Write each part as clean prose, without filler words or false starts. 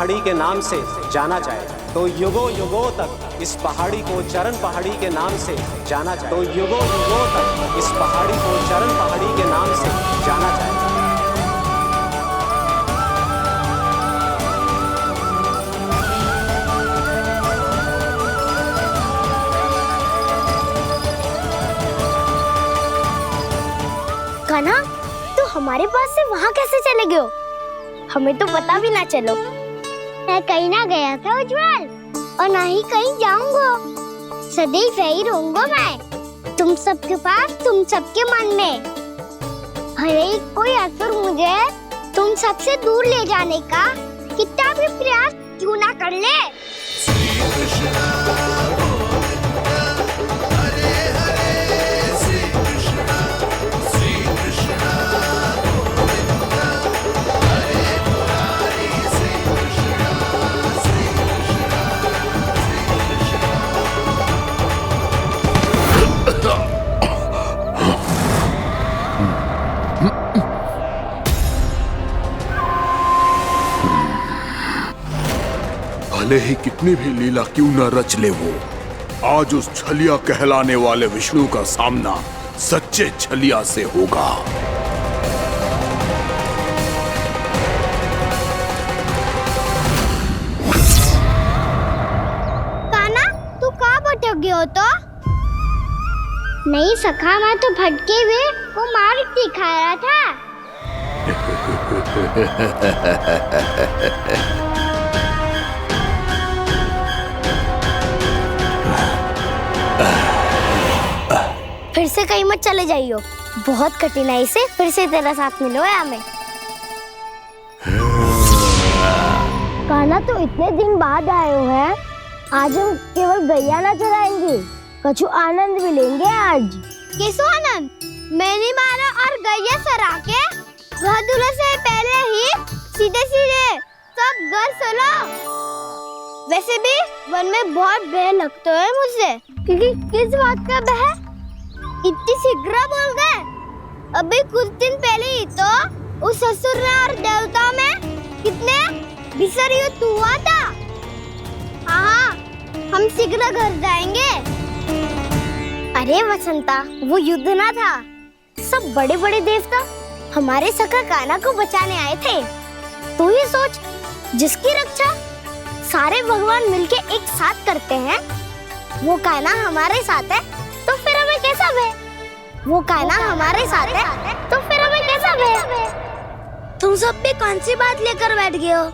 पहाड़ी के नाम से जाना जाए तो युगों युगों तक इस पहाड़ी को चरण पहाड़ी के नाम से जाना जाए, तो युगों युगों तक इस पहाड़ी को चरण पहाड़ी के नाम से जाना जाए। कान्हा, तू हमारे पास से वहाँ कैसे चले गए हो? हमें तो पता भी ना चलो। मैं कहीं ना गया था उज्जवल, और ना ही कहीं जाऊंगा। सदैव यही रहूंगा मैं, तुम सबके पास, तुम सबके मन में। भले ही कोई असुर मुझे तुम सबसे दूर ले जाने का कितना भी प्रयास क्यों ना कर ले। भले ही कितनी भी लीला क्यों न रच ले वो, आज उस छलिया कहलाने वाले विष्णु का सामना सच्चे छलिया से होगा। कान्हा, तू कहाँ भटक गए हो तो? नहीं सखा, मैं तो भटके हुए वो मार्ग दिखा रहा था। फिर से कहीं मत चले जाइयो, बहुत कठिनाई से फिर से तेरा साथ मिलो है हमें। कान्हा, तो इतने दिन बाद आए हो हैं, आज हम केवल गैया ना चराएंगे, कछु आनंद भी लेंगे आज। किसो आनंद? मैंने मारा और गैया चरा के घर दूल्हे से पहले ही सीधे सीधे सब घर चलो। वैसे भी वन में बहुत भय लगता है मुझसे। क्योंकि किस बात का भय? इतनी शीघ्र बोल गए। अभी कुछ दिन पहले ही तो उस असुर और देवता में कितने भीषण युद्ध हुआ था। हाँ, हम शीघ्र घर जाएंगे। अरे वसंता, वो युद्ध ना था, सब बड़े बड़े देवता हमारे सखा कान्हा को बचाने आए थे। तू ही सोच, जिसकी रक्षा सारे भगवान मिलके एक साथ करते हैं, वो कान्हा हमारे साथ है, तो फिर हमें कैसा भय? वो कान्हा हमारे साथ है, तो फिर हमें कैसा भय? तुम सब भी कौन सी बात लेकर बैठ गए हो?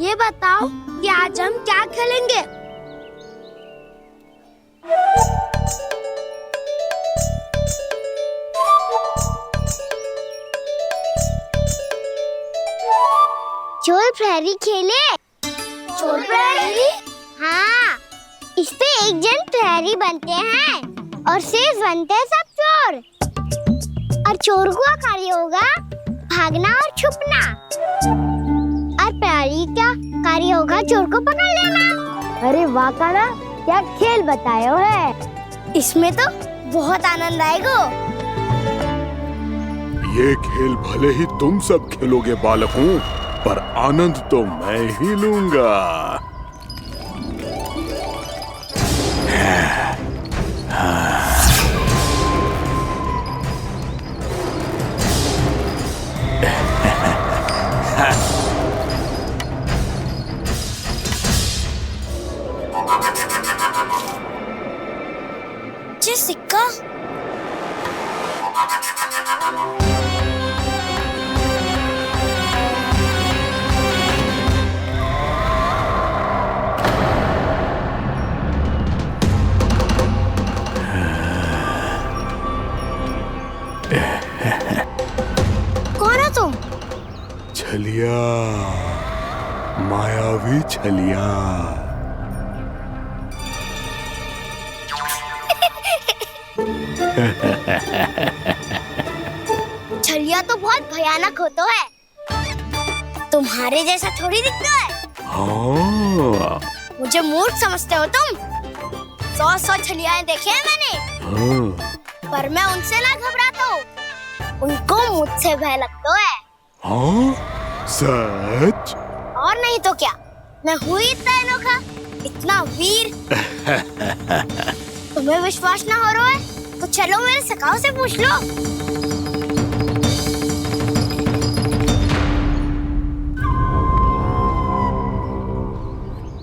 ये बताओ कि आज हम क्या खेलेंगे? चोर प्रहरी खेले। चोर प्रहरी? हाँ, इस पे एक जन प्रहरी बनते हैं और शेष बनते हैं सब चोर। और चोर का कार्य होगा भागना और छुपना, और प्रहरी का कार्य होगा चोर को पकड़ लेना। अरे वाह कान्हा, क्या खेल बताए हो है। इसमें तो बहुत आनंद आएगा। ये खेल भले ही तुम सब खेलोगे बालकों, पर आनंद तो मैं ही लूंगा। ये सिक्का कौन हो तुम? छलिया, मायावी छलिया। छलिया तो बहुत भयानक होता है, तुम्हारे जैसा थोड़ी दिखता है। हाँ। मुझे मूर्ख समझते हो तुम? 100 छलियाएं देखे हैं मैंने। हाँ। पर मैं उनसे ना घबराता हूँ, उनको मुझसे भय लगता है। हाँ? सच? और नहीं तो क्या, मैं हूँ ही इतना अनोखा, इतना वीर। तुम्हें विश्वास ना हो रहा है तो चलो मेरे सखाओं से पूछ लो।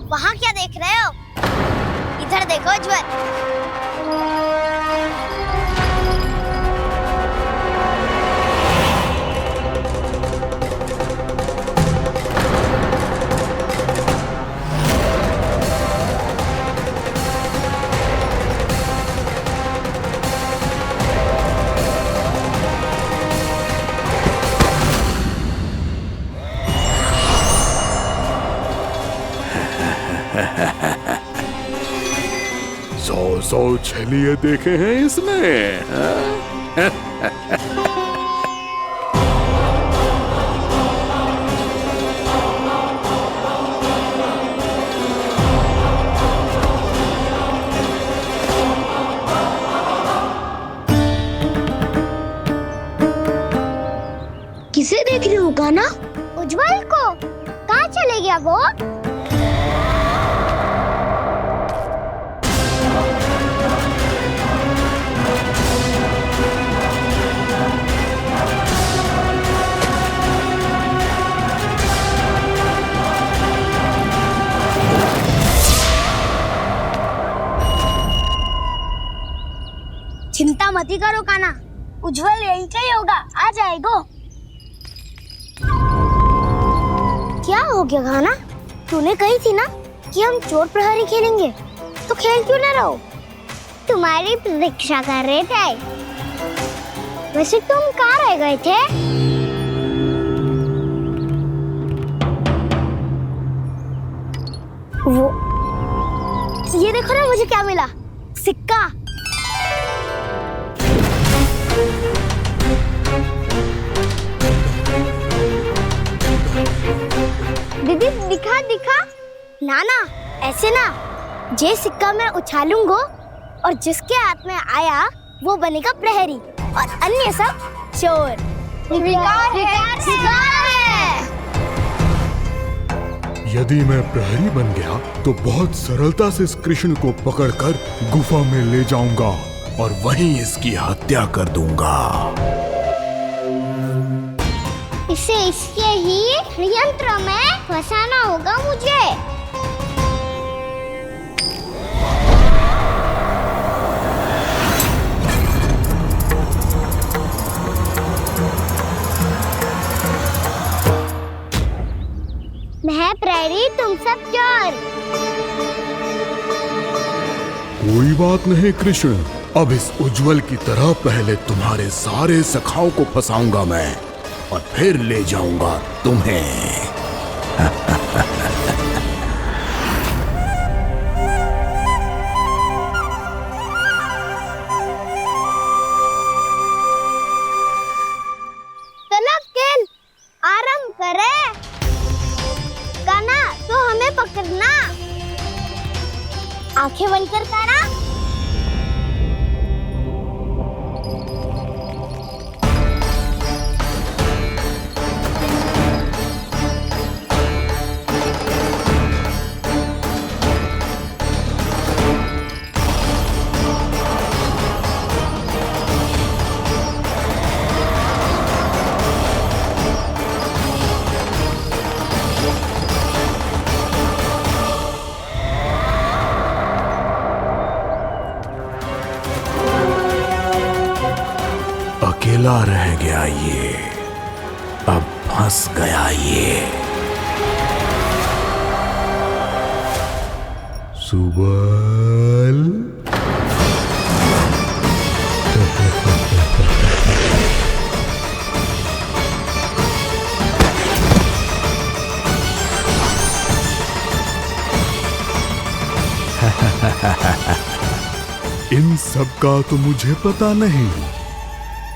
वहाँ क्या देख रहे हो? इधर देखो उज्जवल। सौ छलिए देखे हैं इसने, हाँ? किसे देख रही हो कान्हा? उज्जवल को। कहाँ चले गया वो? चिंता मत करो कान्हा, उज्जवल यही का ही होगा, आ जाएगा। क्या हो गया कान्हा? तूने कही थी ना कि हम चोर प्रहरी खेलेंगे, तो खेल क्यों ना रहो? तुम्हारी प्रतीक्षा कर रहे थे। वैसे तुम कहाँ रह गए थे? वो ये देखो ना, मुझे क्या मिला, सिक्का। दीदी दिखा दिखा। ना ना, ऐसे ना, जे सिक्का मैं उछालूंगा और जिसके हाथ में आया वो बनेगा प्रहरी और अन्य सब चोर। शिकार है। यदि मैं प्रहरी बन गया तो बहुत सरलता से इस कृष्ण को पकड़कर गुफा में ले जाऊंगा और वहीं इसकी हत्या कर दूंगा। इसे इसके ही यंत्र में फंसाना होगा मुझे। मैं प्रहरी, तुम सब चोर। कोई बात नहीं कृष्ण, अब इस उज्जवल की तरह पहले तुम्हारे सारे सखाओं को फंसाऊंगा मैं और फिर ले जाऊंगा तुम्हें। चलो खेल आरंभ करें। कान्हा तो हमें पकड़ना। आंखें बंद कर कान्हा। अकेला रह गया ये, अब फंस गया ये। सुबल इन सब का तो मुझे पता नहीं,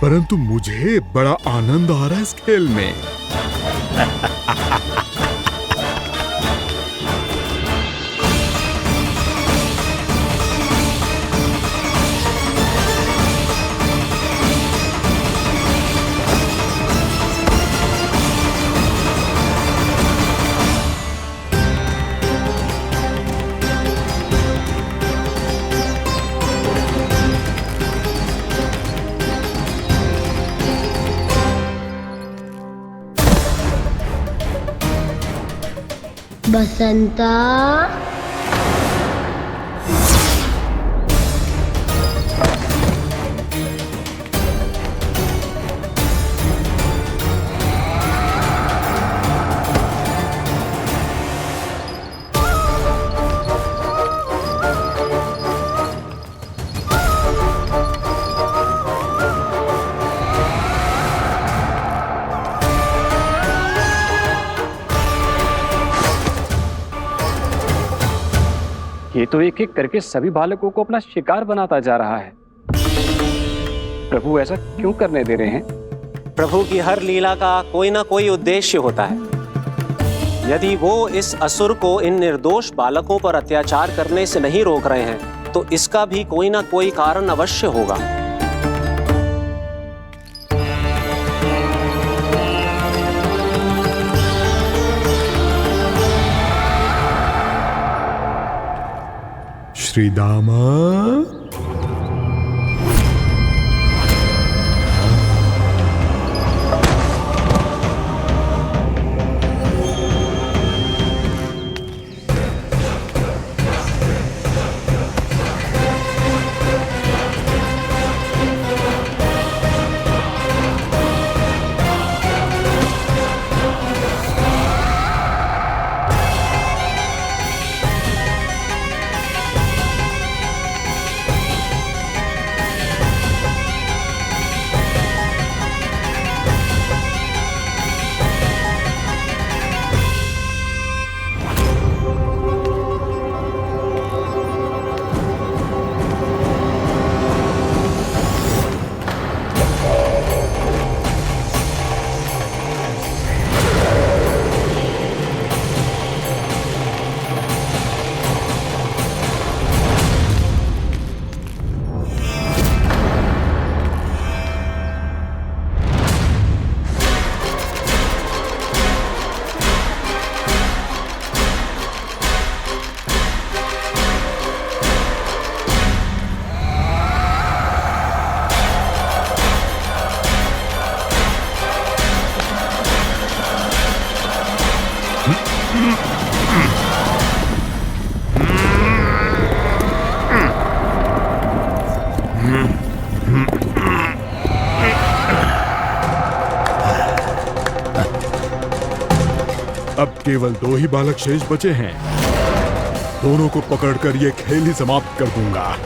परंतु मुझे बड़ा आनंद आ रहा है इस खेल में। बसंता, ये तो एक एक करके सभी बालकों को अपना शिकार बनाता जा रहा है। प्रभु ऐसा क्यों करने दे रहे हैं? प्रभु की हर लीला का कोई ना कोई उद्देश्य होता है। यदि वो इस असुर को इन निर्दोष बालकों पर अत्याचार करने से नहीं रोक रहे हैं तो इसका भी कोई ना कोई कारण अवश्य होगा। श्री दामा, अब केवल 2 ही बालक शेष बचे हैं। दोनों को पकड़कर ये खेल ही समाप्त कर दूंगा।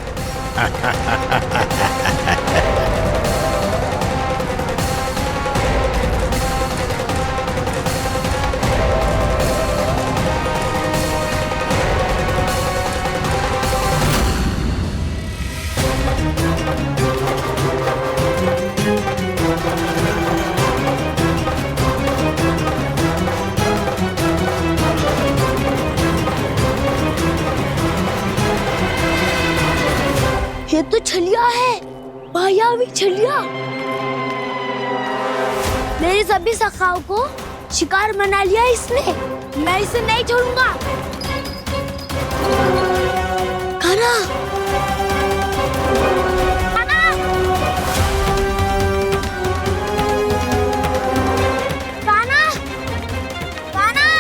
ये तो छलिया है, मायावी छलिया। मेरे सभी सखाओं को शिकार बना लिया इसने। मैं इसे नहीं छोड़ूंगा। कान्हा, कान्हा, कान्हा, कान्हा।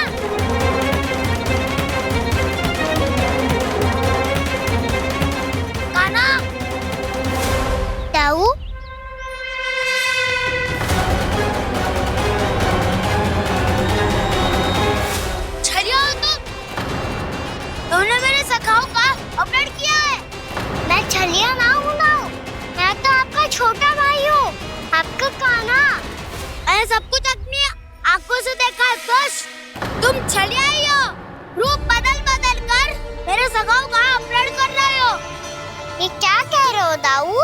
कान्हा, ताऊ, छलिया हो तुम? तुमने मेरे सखाओं का अपहरण किया है। मैं छलिया ना हूँ ना, मैं तो आपका छोटा भाई हूँ, आपका कान्हा। मैंने सब कुछ अपनी आंखों से देखा है। बस तुम छलिया ही हो। रूप बदल बदल कर मेरे सखाओं का अपहरण कर रहे हो। ये क्या कह रहे हो दाऊ?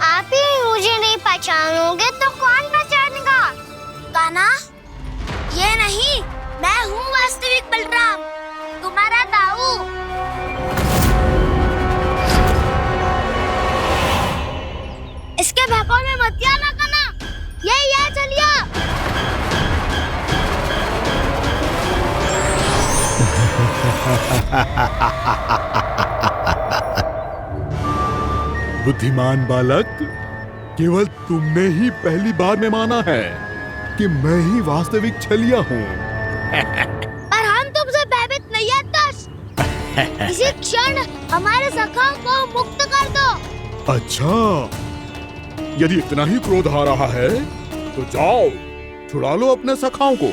आप ही मुझे नहीं पहचानोगे तो कौन पहचानेगा? कान्हा, ये नहीं, मैं हूँ वास्तविक बलराम, तुम्हारा दाऊ। इसके बहकावे में मत आना कान्हा, यही है छलिया। बुद्धिमान बालक, केवल तुमने ही पहली बार में माना है कि मैं ही वास्तविक छलिया हूँ। पर हम तो इसी क्षण हमारे सखाओं को मुक्त कर दो। अच्छा, यदि इतना ही क्रोध आ रहा है तो जाओ, छुड़ा लो अपने सखाओं को।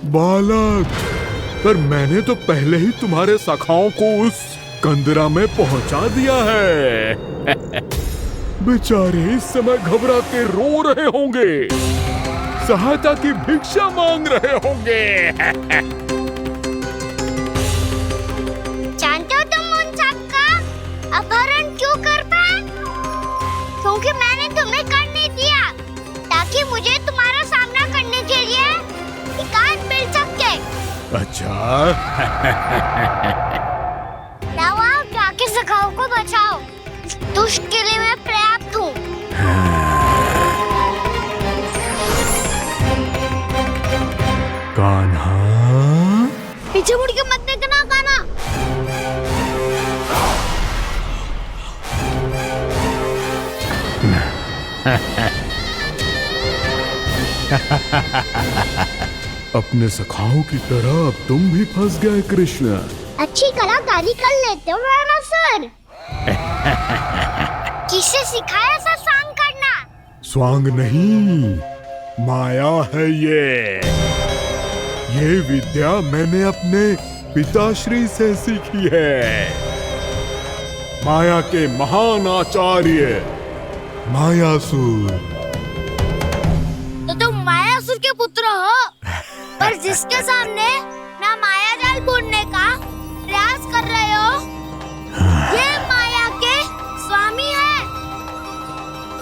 बालक, पर मैंने तो पहले ही तुम्हारे सखाओं को उस कंदरा में पहुंचा दिया है। बेचारे इस समय घबरा के रो रहे होंगे, सहायता की भिक्षा मांग रहे होंगे। जानते हो तुम उन सबका अपहरण क्यों कर पाए? क्योंकि मैंने तुम्हें कर नहीं दिया, ताकि मुझे तुम्हारा सामना करने के लिए एकांत मिल सके। अच्छा। आओ, जाके सखाओं को बचाओ। इस दुष्ट के लिए मैं पर्याप्त हूँ। कान्हा, पीछे मुड़ के मत देखना कान्हा। अपने सखाओं की तरह अब तुम भी फंस गए कृष्ण। अच्छी कलाकारी कर लेते हो रावणासुर। किससे सिखाया ऐसा स्वांग करना? स्वांग नहीं, माया है ये विद्या मैंने अपने पिताश्री से सीखी है। माया के महान आचार्य मायासुर। तो तुम मायासुर के पुत्र हो, पर जिसके सामने ना माया जाल बुनने का प्रयास कर रहे हो, ये माया के स्वामी है।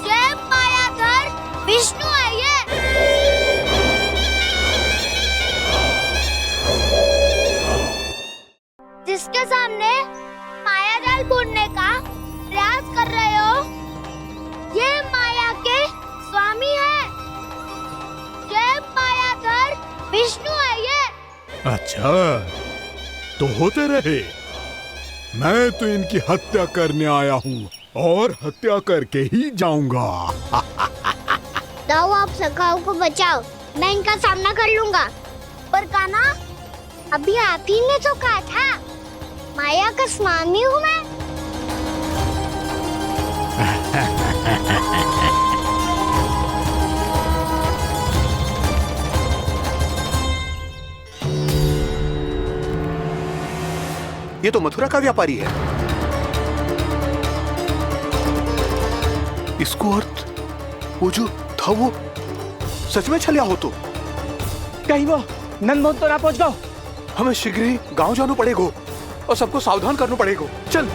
ये मायाधर विष्णु है। ये जिसके सामने माया जाल बुनने का प्रयास कर रहे हो, ये माया के स्वामी है। ये मायाधर विष्णु है। ये अच्छा, तो होते रहे। मैं तो इनकी हत्या करने आया हूँ और हत्या करके ही जाऊंगा। जाओ, आप सखाओं को बचाओ, मैं इनका सामना कर लूंगा। पर कान्हा, अभी आप ही ने तो कहा था माया का स्वामी हूँ मैं। ये तो मथुरा का व्यापारी है। इसको अर्थ वो जो था वो सच में छलिया हो तो कहीं वो नंदमोहन तो ना पहुंच गो। हमें शीघ्र ही गांव जाना पड़ेगा और सबको सावधान करना पड़ेगा। चल।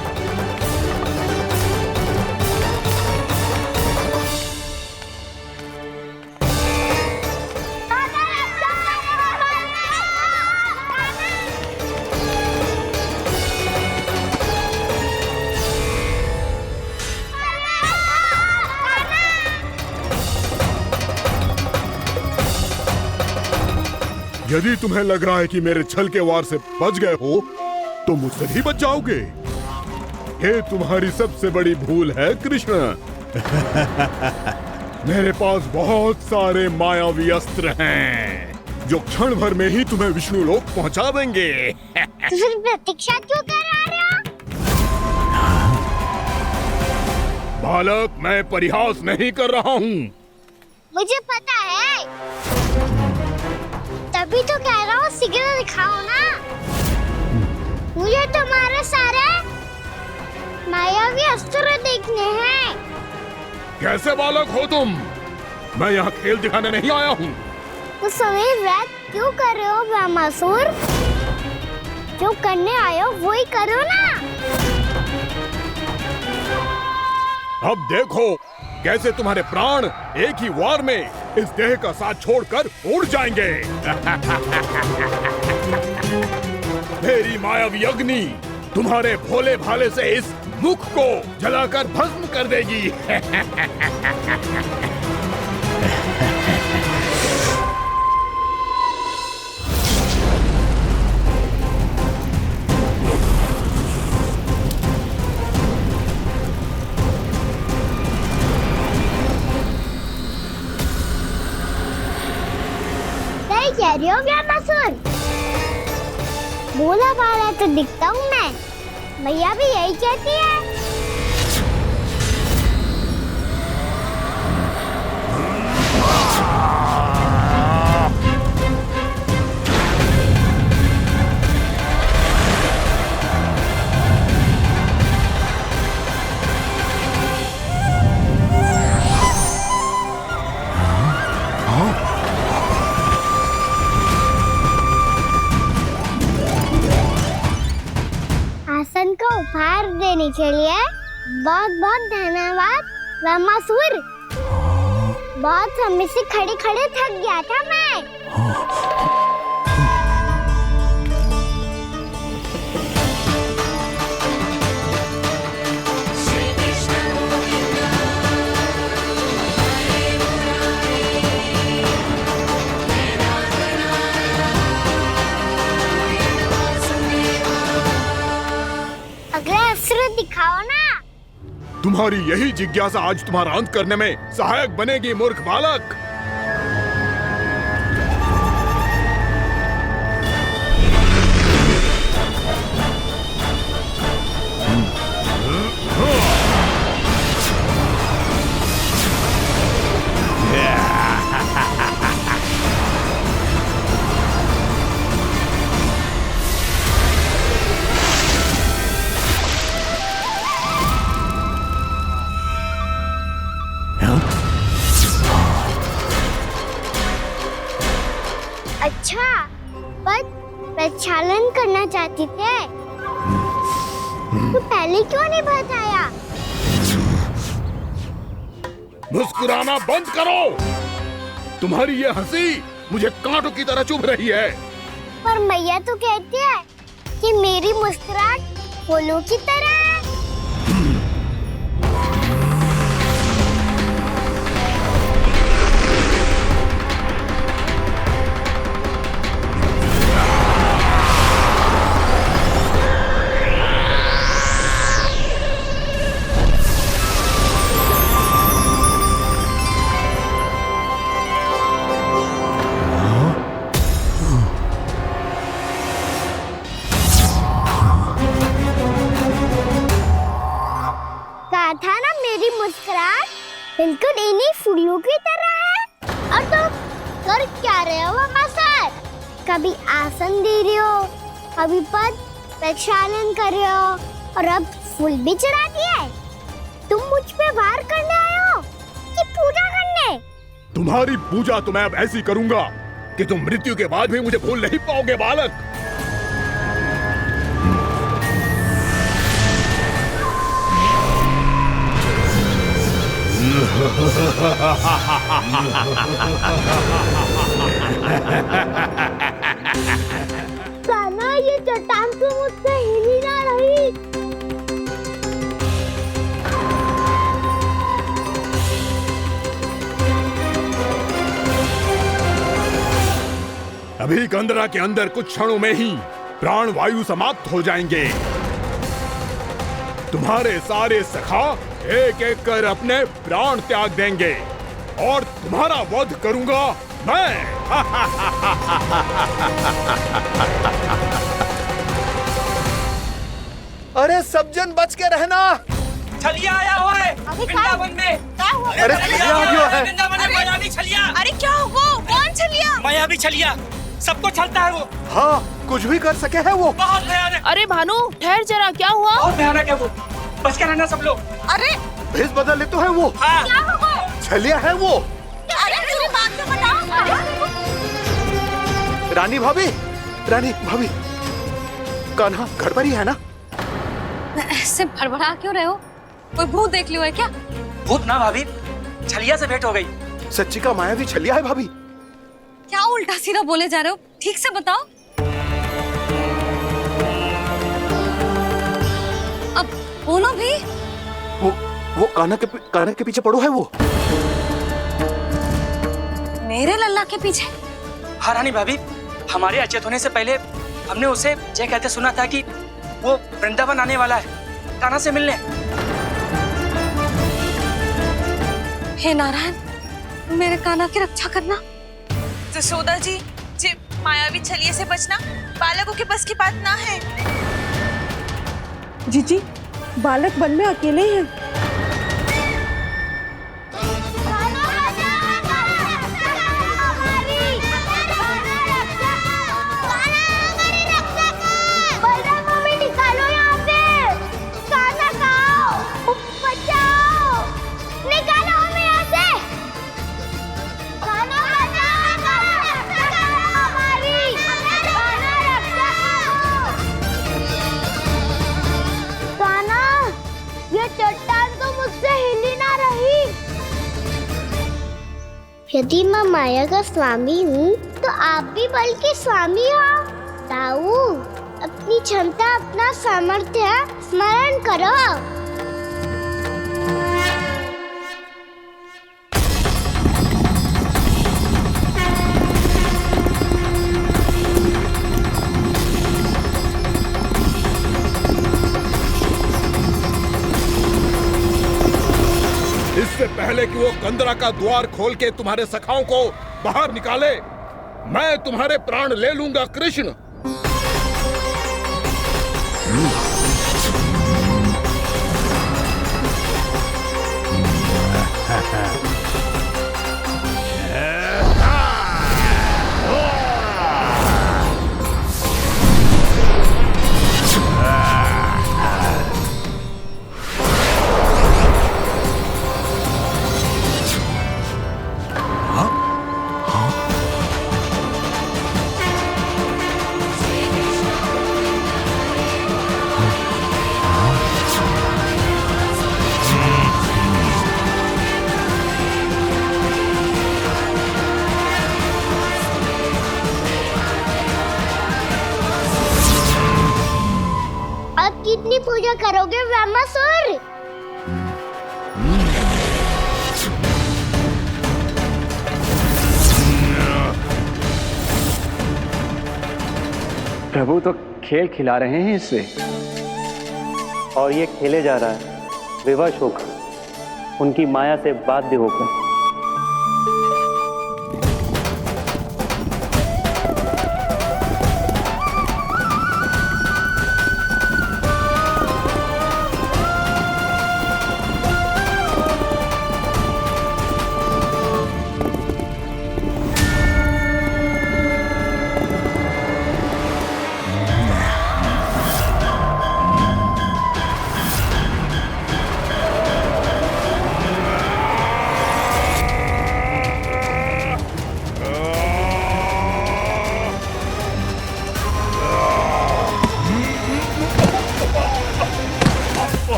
यदि तुम्हें लग रहा है कि मेरे छल के वार से बच गए हो तो मुझसे भी बच जाओगे। ये तुम्हारी सबसे बड़ी भूल है कृष्ण। मेरे पास बहुत सारे मायावी अस्त्र हैं जो क्षण भर में ही तुम्हें विष्णु लोक पहुंचा देंगे। तो फिर प्रतीक्षा क्यों कर रहे हो? बालक, मैं परिहास नहीं कर रहा हूँ। मुझे पता है, तभी तो कह रहा हूँ शीघ्र दिखाओ ना। मुझे तुम्हारे सारे मायावी अस्त्र देखने हैं। कैसे बालक हो तुम? मैं यहाँ खेल दिखाने नहीं आया हूँ। तो सवेर रात क्यों कर रहे हो ब्रह्मासुर? जो करने आए हो वो ही करो ना। अब देखो कैसे तुम्हारे प्राण एक ही वार में इस देह का साथ छोड़कर उड़ जाएंगे। मेरी मायावी अग्नि तुम्हारे भोले भाले से इस मुख को जलाकर भस्म कर देगी। कह रही हो ब्रह्मासुर? बोला बाला तो दिखता हूँ मैं। भैया भी यही कहती है। आसन को उपहार देने के लिए बहुत बहुत धन्यवाद ब्रह्मासुर। बहुत समय से खड़े खड़े थक गया था मैं। अगला अस्त्र दिखाओ ना। तुम्हारी यही जिज्ञासा आज तुम्हारा अंत करने में सहायक बनेगी मूर्ख बालक। अच्छा, पर प्रक्षालन करना चाहती थे तो पहले क्यों नहीं बताया? मुस्कुराना बंद करो। तुम्हारी ये हंसी मुझे कांटों की तरह चुभ रही है। पर मैया तो कहती है कि मेरी मुस्कुराहट फूलों की तरह है। था ना मेरी मुस्कुराहट बिल्कुल इन्हीं फूलों की तरह है। और तो कर क्या रहे हो ब्रह्मासुर? कभी आसन दे रहे हो, कभी पद प्रक्षालन कर रहे हो और अब फूल भी चढ़ा दिए। तुम मुझ पे वार करने आए हो कि पूजा करने? तुम्हारी पूजा तो मैं अब ऐसी करूंगा कि तुम मृत्यु के बाद भी मुझे भूल नहीं पाओगे बालक। कान्हा, ये चट्टान तो मुझसे हिल ही ना रही। अभी कंदरा के अंदर कुछ क्षणों में ही प्राण वायु समाप्त हो जाएंगे। तुम्हारे सारे सखा एक एक कर अपने प्राण त्याग देंगे और तुम्हारा वध करूंगा मैं। अरे सब जन बच के रहना। छलिया आया हुआ है वृंदावन में। अरे छलिया आ गया है। वृंदावन में मायावी छलिया। अरे क्या हुआ? कौन छलिया? मायावी छलिया, सबको छलता है वो। हाँ, कुछ भी कर सके है वो। बहुत भयानक। अरे भानु, ठहर जरा, क्या हुआ? बहुत भयानक है वो, बच के रहना सब लोग। अरे भेष बदल ले तो है वो। हाँ। क्या हुआ? छलिया है वो। अरे मेरी बात तो बताओ। रानी भाभी, रानी भाभी, कान्हा घर पर ही है ना? ऐसे भड़बड़ा क्यों रहे हो? कोई भूत देख लियो है क्या? भूत ना भाभी, छलिया से भेंट हो गई। सच्ची का मायावी छलिया है भाभी। क्या उल्टा सीधा बोले जा रहे हो? ठीक से बताओ। अब बोलो भी। वो कान्हा के पीछे पड़ो है वो। मेरे लल्ला के पीछे? हाँ रानी भाभी, हमारे अचेत होने से पहले हमने उसे ये कहते सुना था कि वो वृंदावन आने वाला है कान्हा से मिलने। हे नारायण, मेरे कान्हा की रक्षा करना। जसोदा जी, मायावी छलिए से बचना बालकों के बस की बात ना है। जीजी, बालक वन में अकेले हैं। यदि मैं माया का स्वामी हूँ तो आप भी बल के स्वामी हो। ताऊ, अपनी क्षमता, अपना सामर्थ्य स्मरण करो। इससे पहले कि वो कंदरा का द्वार खोल के तुम्हारे सखाओं को बाहर निकाले, मैं तुम्हारे प्राण ले लूंगा कृष्ण। अब कितनी पूजा करोगे ब्रह्मासुर? प्रभु तो खेल खिला रहे हैं इससे, और ये खेले जा रहा है विवश होकर, उनकी माया से बाध्य होकर।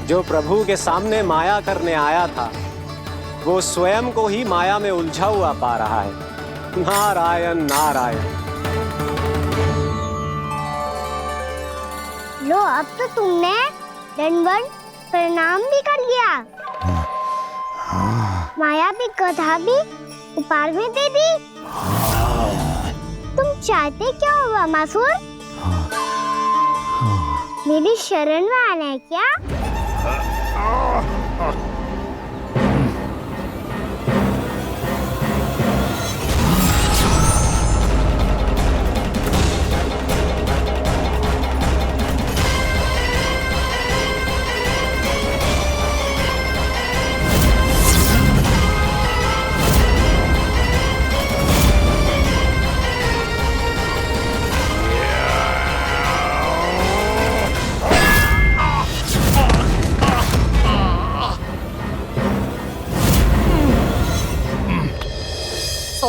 जो प्रभु के सामने माया करने आया था, वो स्वयं को ही माया में उलझा हुआ पा रहा है। नारायण नारायण। लो, अब तो तुमने दंडवत प्रणाम भी कर लिया, माया भी कथा भी उपहार भी दे दी। तुम चाहते क्या हो ब्रह्मासुर? मेरी शरण में आना है क्या?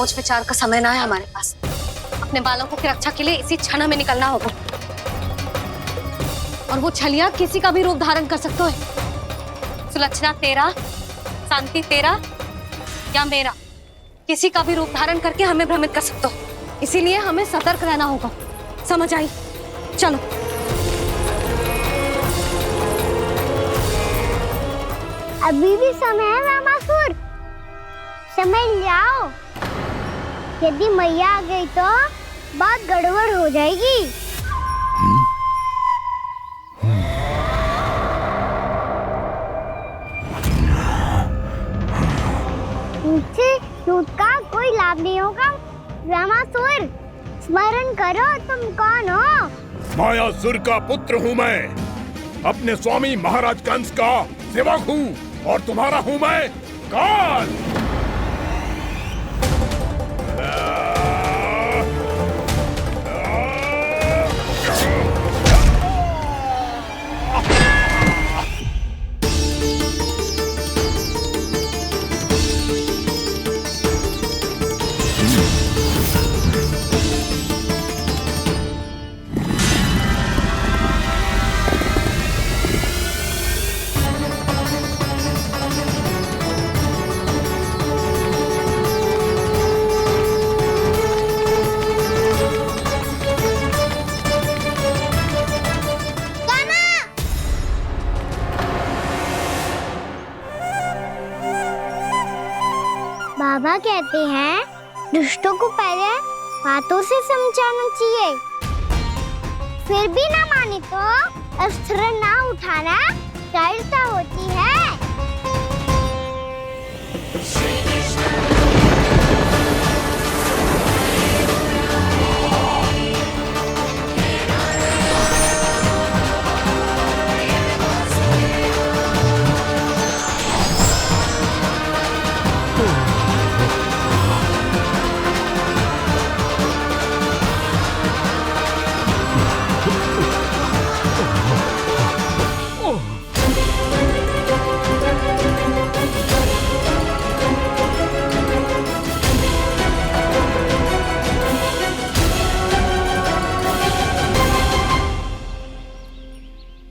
सोच विचार का समय ना है हमारे पास। अपने बालकों की रक्षा के लिए इसी क्षण हमें निकलना होगा। और वो छलिया किसी का भी रूप धारण कर सकते हैं। सुलक्षणा तेरा, शांति तेरा या मेरा, किसी का भी रूप धारण करके हमें भ्रमित कर सकते हो। इसीलिए हमें सतर्क रहना होगा। समझ आई? चलो। अभी भी समय है रामासुर, समझ जाओ। यदि मैया आ गई तो बात गड़बड़ हो जाएगी। मुझसे झूठ का कोई लाभ नहीं होगा। रामासुर, स्मरण करो तुम कौन हो। मायासुर का पुत्र हूँ मैं, अपने स्वामी महाराज कंस का सेवक हूँ, और तुम्हारा हूँ मैं काल। बाबा कहते हैं दुष्टों को पहले बातों से समझाना चाहिए, फिर भी ना माने तो अस्त्र ना उठाना कायरता होती है।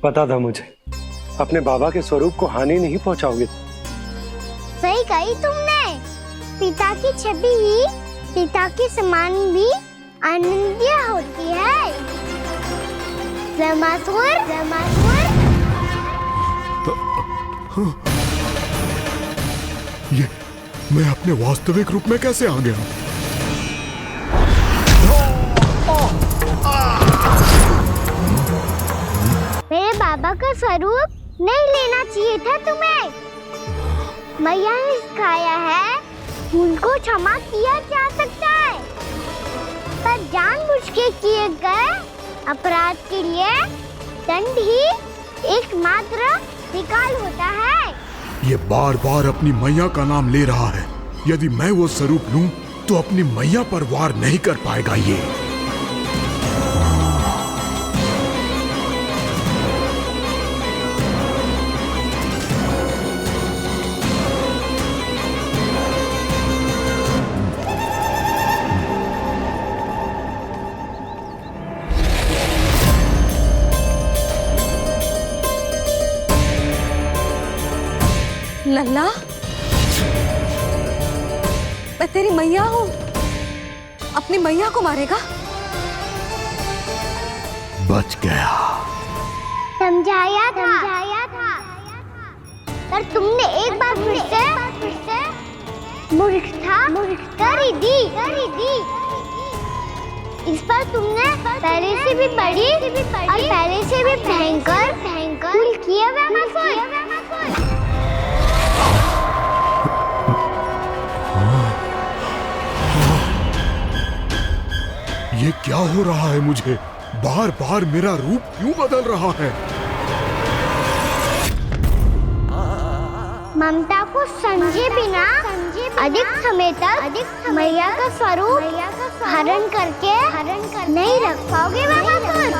पता था मुझे, अपने बाबा के स्वरूप को हानि नहीं पहुंचाओगे। सही कही तुमने। पिता की छवि ही पिता के समान भी आनंदीय होती है। रामासुर, रामासुर। ये मैं अपने वास्तविक रूप में कैसे आ गया? मेरे बाबा का स्वरूप नहीं लेना चाहिए था तुम्हें। मैया ने सिखाया है भूल को क्षमा किया जा सकता है, पर जानबूझ के किए गए अपराध के लिए दंड ही एकमात्र विकल्प होता है। ये बार बार अपनी मैया का नाम ले रहा है। यदि मैं वो स्वरूप लूं तो अपनी मैया पर वार नहीं कर पाएगा ये। लल्ला, मैं तेरी मैया हूँ, अपनी मैया को मारेगा? बच गया। समझाया था, पर तुमने एक बार फिर से मूर्खता कर ही दी। इस पर तुमने पहले से भी बड़ी और पहले से भी भयंकर भूल किया रामासुर। ये क्या हो रहा है मुझे? बार बार मेरा रूप क्यों बदल रहा है? ममता को समझे बिना अधिक समय तक मैया का स्वरूप हरण करके नहीं रख पाओगे रामासुर।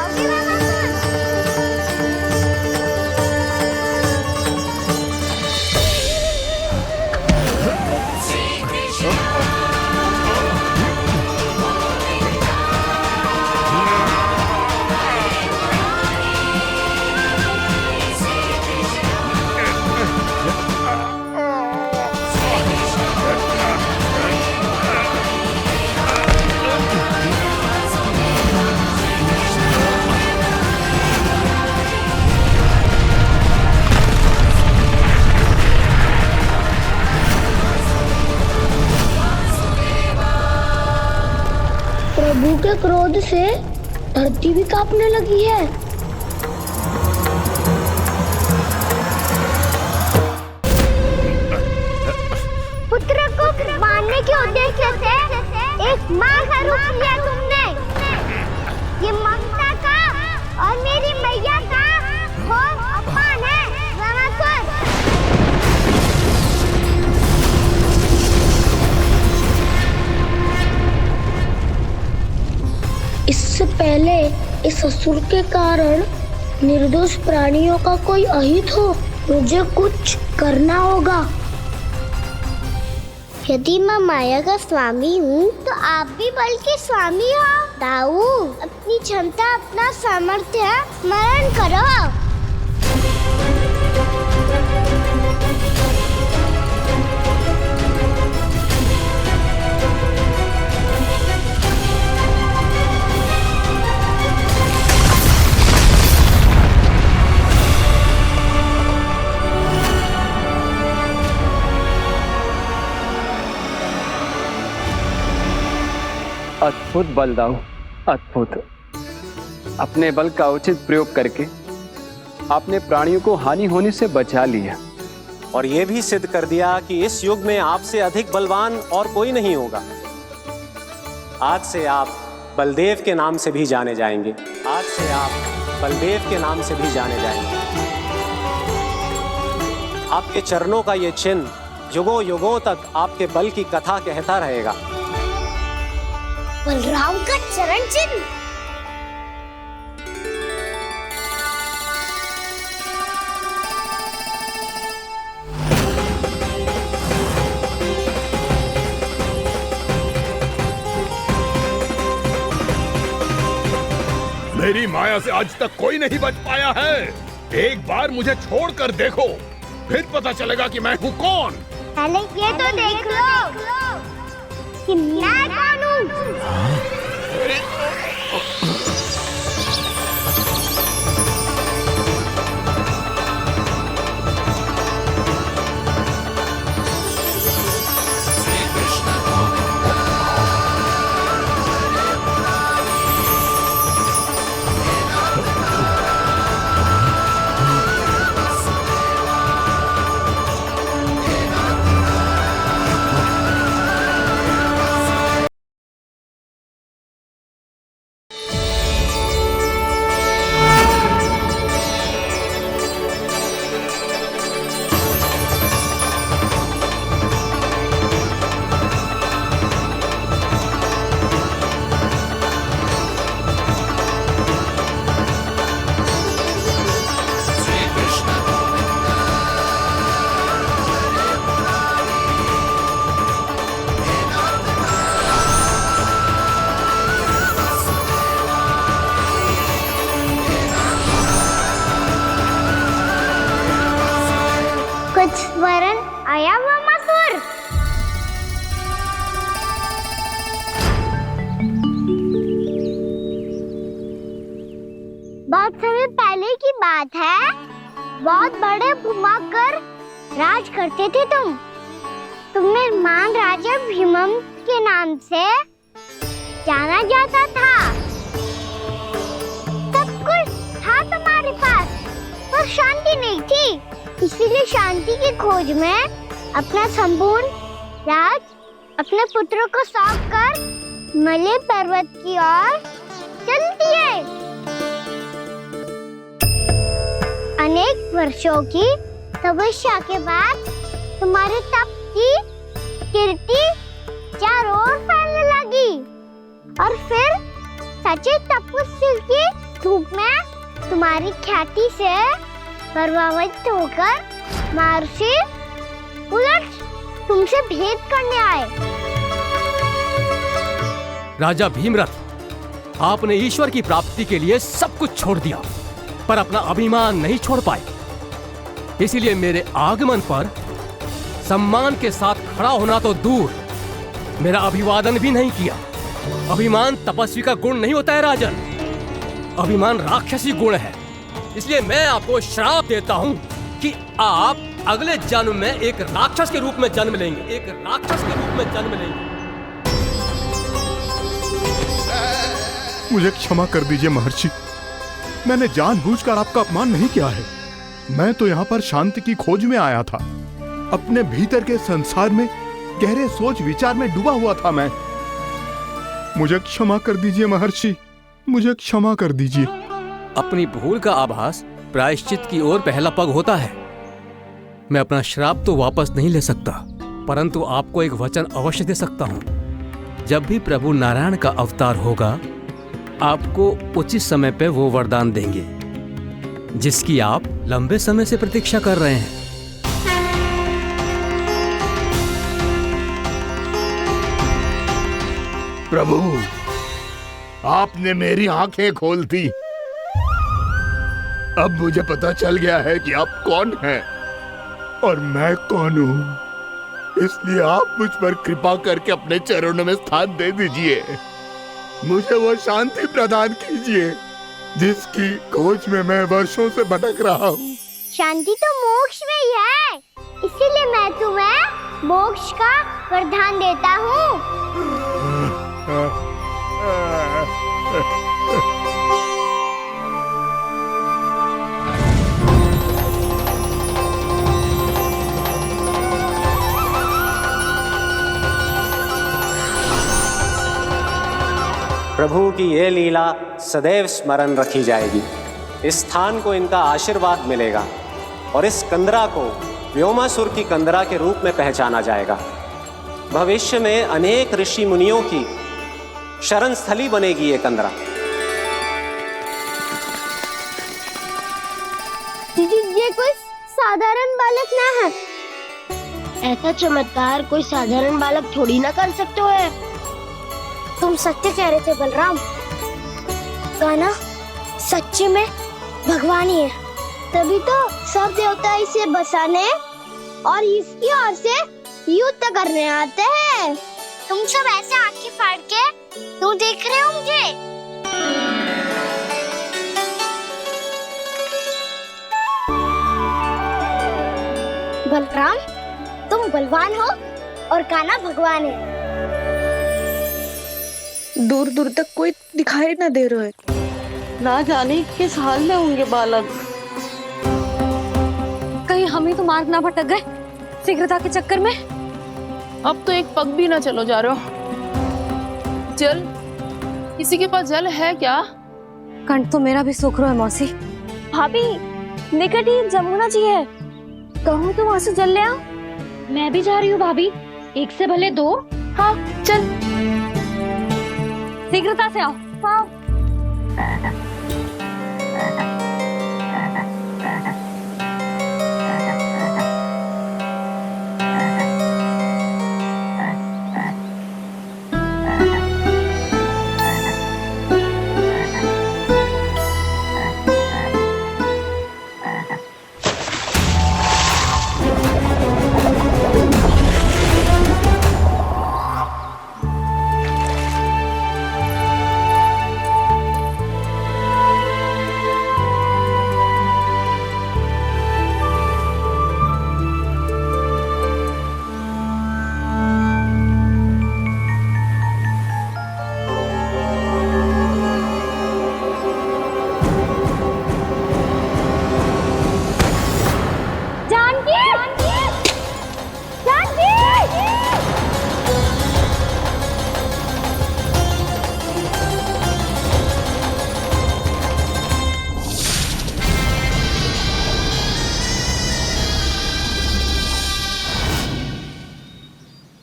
के क्रोध से धरती भी कांपने लगी है। पुत्र को मारने के उद्देश्य से एक माँ का रूप लिया तुमने। ये ममता का और मेरी मैया का घोर अपमान है रावणासुर। इससे पहले इस असुर के कारण निर्दोष प्राणियों का कोई अहित हो, मुझे कुछ करना होगा। यदि मैं माया का स्वामी हूँ तो आप भी बल के स्वामी हो। दाऊ, अपनी क्षमता अपना सामर्थ्य स्मरण करो। अद्भुत बल दाऊ, अद्भुत। अपने बल का उचित प्रयोग करके आपने प्राणियों को हानि होने से बचा लिया और ये भी सिद्ध कर दिया कि इस युग में आपसे अधिक बलवान और कोई नहीं होगा। आज से आप बलदेव के नाम से भी जाने जाएंगे। आज से आप बलदेव के नाम से भी जाने जाएंगे। आपके चरणों का ये चिन्ह युगों युगों तक आपके बल की कथा कहता रहेगा। बलराम का चरण चिन्ह। मेरी माया से आज तक कोई नहीं बच पाया है। एक बार मुझे छोड़कर देखो, फिर पता चलेगा कि मैं हूँ कौन। पहले ये तो देख लो कि मैं कौन हूँ। वरण आया हुआ मसूर। बहुत समय पहले की बात है। बहुत बड़े भूमाकर राज करते थे तुम्हें महान राजा भीमम के नाम से जाना जाता था। सब कुछ था तुम्हारे पास, पर शांति नहीं थी। इसीलिए शांति की खोज में अपना संपूर्ण राज अपने पुत्रों को सौंप कर मलय पर्वत की ओर चल दिए। अनेक वर्षों की तपस्या के बाद तुम्हारे तप की कीर्ति चारों ओर फैलने लगी और फिर सच्चे तपस्वी की धूप में तुम्हारी ख्याति से प्रभावित होकर महर्षि उलट तुमसे भेद करने आए। राजा भीमरथ, आपने ईश्वर की प्राप्ति के लिए सब कुछ छोड़ दिया, पर अपना अभिमान नहीं छोड़ पाए। इसीलिए मेरे आगमन पर सम्मान के साथ खड़ा होना तो दूर, मेरा अभिवादन भी नहीं किया। अभिमान तपस्वी का गुण नहीं होता है राजन, अभिमान राक्षसी गुण है। इसलिए मैं आपको श्राप देता हूं कि आप अगले जन्म में एक राक्षस के रूप में जन्म लेंगे, एक राक्षस के रूप में जन्म लेंगे। मुझे क्षमा कर दीजिए महर्षि। मैंने जानबूझकर आपका अपमान नहीं किया है। मैं तो यहाँ पर शांति की खोज में आया था। अपने भीतर के संसार में गहरे सोच विचार में डूबा हुआ था मैं। मुझे क्षमा कर दीजिए महर्षि, मुझे क्षमा कर दीजिए। अपनी भूल का आभास प्रायश्चित की ओर पहला पग होता है। मैं अपना श्राप तो वापस नहीं ले सकता, परंतु आपको एक वचन अवश्य दे सकता हूं। जब भी प्रभु नारायण का अवतार होगा, आपको उचित समय पे वो वरदान देंगे जिसकी आप लंबे समय से प्रतीक्षा कर रहे हैं। प्रभु, आपने मेरी आंखें खोल दी। अब मुझे पता चल गया है कि आप कौन हैं और मैं कौन हूं। इसलिए आप मुझ पर कृपा करके अपने चरणों में स्थान दे दीजिए। मुझे वो शांति प्रदान कीजिए जिसकी खोज में मैं वर्षों से भटक रहा हूँ। शांति तो मोक्ष में ही है, इसीलिए मैं तुम्हें मोक्ष का वरदान देता हूँ। प्रभु की ये लीला सदैव स्मरण रखी जाएगी। इस स्थान को इनका आशीर्वाद मिलेगा और इस कंदरा को व्योमासुर की कंदरा के रूप में पहचाना जाएगा। भविष्य में अनेक ऋषि मुनियों की शरण स्थली बनेगी ये कंदरा। दीदी, ये कोई साधारण बालक ना है। ऐसा चमत्कार कोई साधारण बालक थोड़ी ना कर सकते है। तुम सत्य कह रहे थे बलराम। कान्हा सच्ची में भगवान ही है, तभी तो सब देवता इसे बसाने और इसकी ओर से युद्ध करने आते हैं। तुम सब ऐसे आंखें फाड़ के क्यों देख रहे हो मुझे? बलराम, तुम बलवान हो और कान्हा भगवान है। दूर दूर तक कोई दिखाई ना दे रहा है। ना जाने किस हाल में होंगे बालक। कहीं हम ही तो मार्ग ना भटक गए शीघ्रता के चक्कर में। अब तो एक पग भी ना चलो जा रहे हो। जल, किसी के पास जल है क्या? कंठ तो मेरा भी सूख रहा है मौसी। भाभी, निकट ही जमुना जी है, कहूँ तो वहाँ से जल ले आओ। मैं भी जा रही हूँ भाभी, एक से भले दो। हाँ चल, शीघ्रता से आओ। हाँ।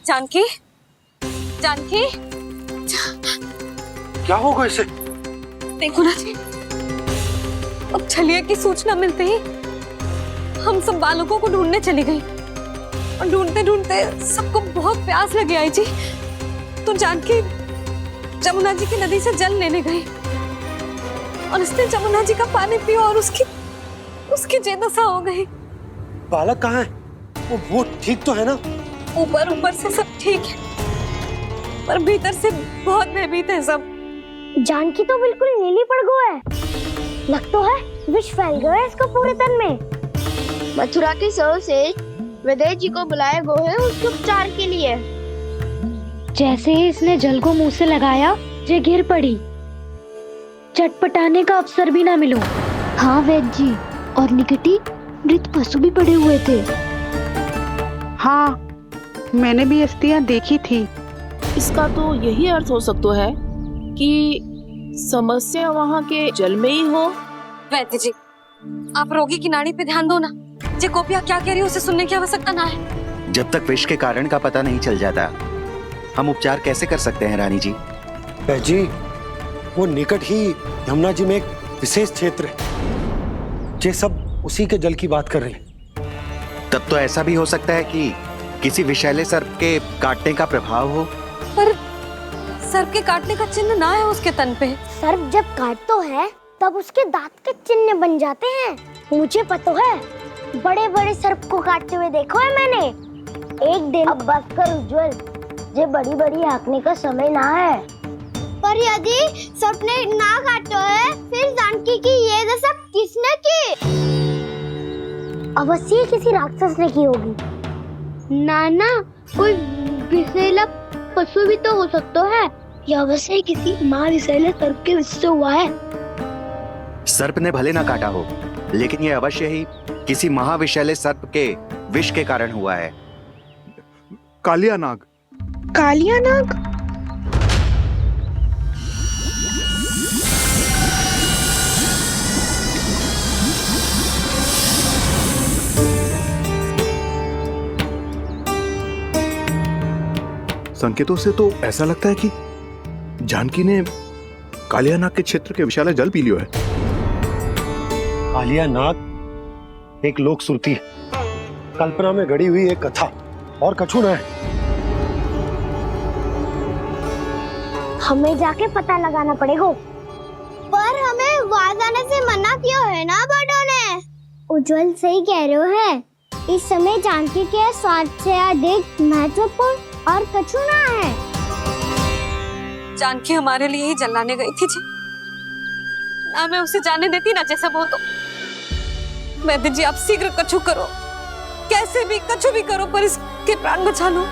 जानकी, जानकी, क्या होगा इसे? देखो ना जी, अब छलिया की सूचना मिलते ही हम सब बालकों को ढूंढने चली गई और ढूंढते ढूंढते सबको बहुत प्यास लगी आई जी। तो जानकी जमुना जी की नदी से जल लेने गई और उसने जमुना जी का पानी पिया और उसकी जेदशा हो गई। बालक कहाँ है? वो ठीक तो है ना? ऊपर ऊपर से सब ठीक है, पर भीतर से बहुत भयभीत है सब। जानकी तो बिल्कुल नीली पड़ गई है। लग तो है विष फैल गया है इसको पूरे तन में। मथुरा के सर्वश्रेष्ठ विदेह जी को बुलाए गए हैं उसके उपचार के लिए। जैसे ही इसने जल को मुंह से लगाया, ये गिर पड़ी चटपटाने का अवसर भी ना मिलो। हाँ वैद्य जी, और निकटी मृत पशु भी पड़े हुए थे। हाँ, मैंने भी अस्थियां देखी थी। इसका तो यही अर्थ हो सकता है कि समस्या वहाँ के जल में ही हो। वैद्य जी, आप रोगी की नाड़ी पे ध्यान दो ना। जे गोपिया क्या कह रही है उसे सुनने की आवश्यकता ना है। जब तक विष के कारण का पता नहीं चल जाता, हम उपचार कैसे कर सकते हैं रानी जी? जी, वो निकट ही यमुना जी में एक विशेष क्षेत्र है, ये सब उसी के जल की बात कर रहे हैं। तब तो ऐसा भी हो सकता है कि किसी विषैले सर्प के काटने का प्रभाव हो। पर सर्प के काटने का चिन्ह ना है उसके तन पे। सर्प जब काटता है तब उसके दांत के चिन्ह बन जाते हैं। मुझे पता है, बड़े बड़े सर्प को काटते हुए देखो है मैंने। एक दिन अब बस कर उज्जवल, ये बड़ी बड़ी हाँकने का समय ना है। पर यदि सर्प ने ना काटा है, फिर जानकी की ये दशा किसने की? अवश्य किसी राक्षस ने की होगी। नाना, कोई विषैला पशु भी तो हो सकता है। यह अवश्य किसी महाविषैले सर्प के विष से हुआ है। सर्प ने भले ना काटा हो, लेकिन यह अवश्य ही किसी महाविषैले सर्प के विष के कारण हुआ है। कालिया नाग। कालिया नाग? संकेतों से तो ऐसा लगता है कि जानकी ने कालिया नाग के क्षेत्र के विशाल जल पी लियो है। कालिया नाग एक लोक श्रुति है, कल्पना में गढ़ी हुई एक कथा, और कछु ना है। हमें जाके पता लगाना पड़ेगा। पर हमें वहां जाने से मना किया है ना बड़ों ने। उज्जवल सही कह रहे हो है। इस समय जानकी के स्वार्थ से अधिक महत्वपूर्ण और कछु ना है। जानकी हमारे लिए ही जलाने गई थी जी। ना मैं उसे जाने देती ना जैसा वो तो। वैद्य जी, आप शीघ्र कछु करो, कैसे भी कछु भी करो, पर इसके प्राण बचा लो।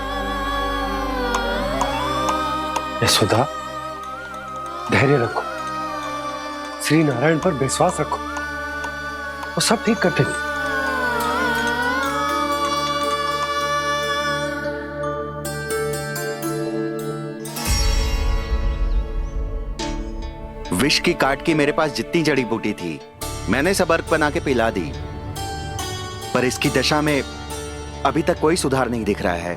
यशोदा, धैर्य रखो, श्री नारायण पर विश्वास रखो, वो सब ठीक कर देंगे। विष की काट की मेरे पास जितनी जड़ी बूटी थी, मैंने सब अर्क बना के पिला दी, पर इसकी दशा में अभी तक कोई सुधार नहीं दिख रहा है।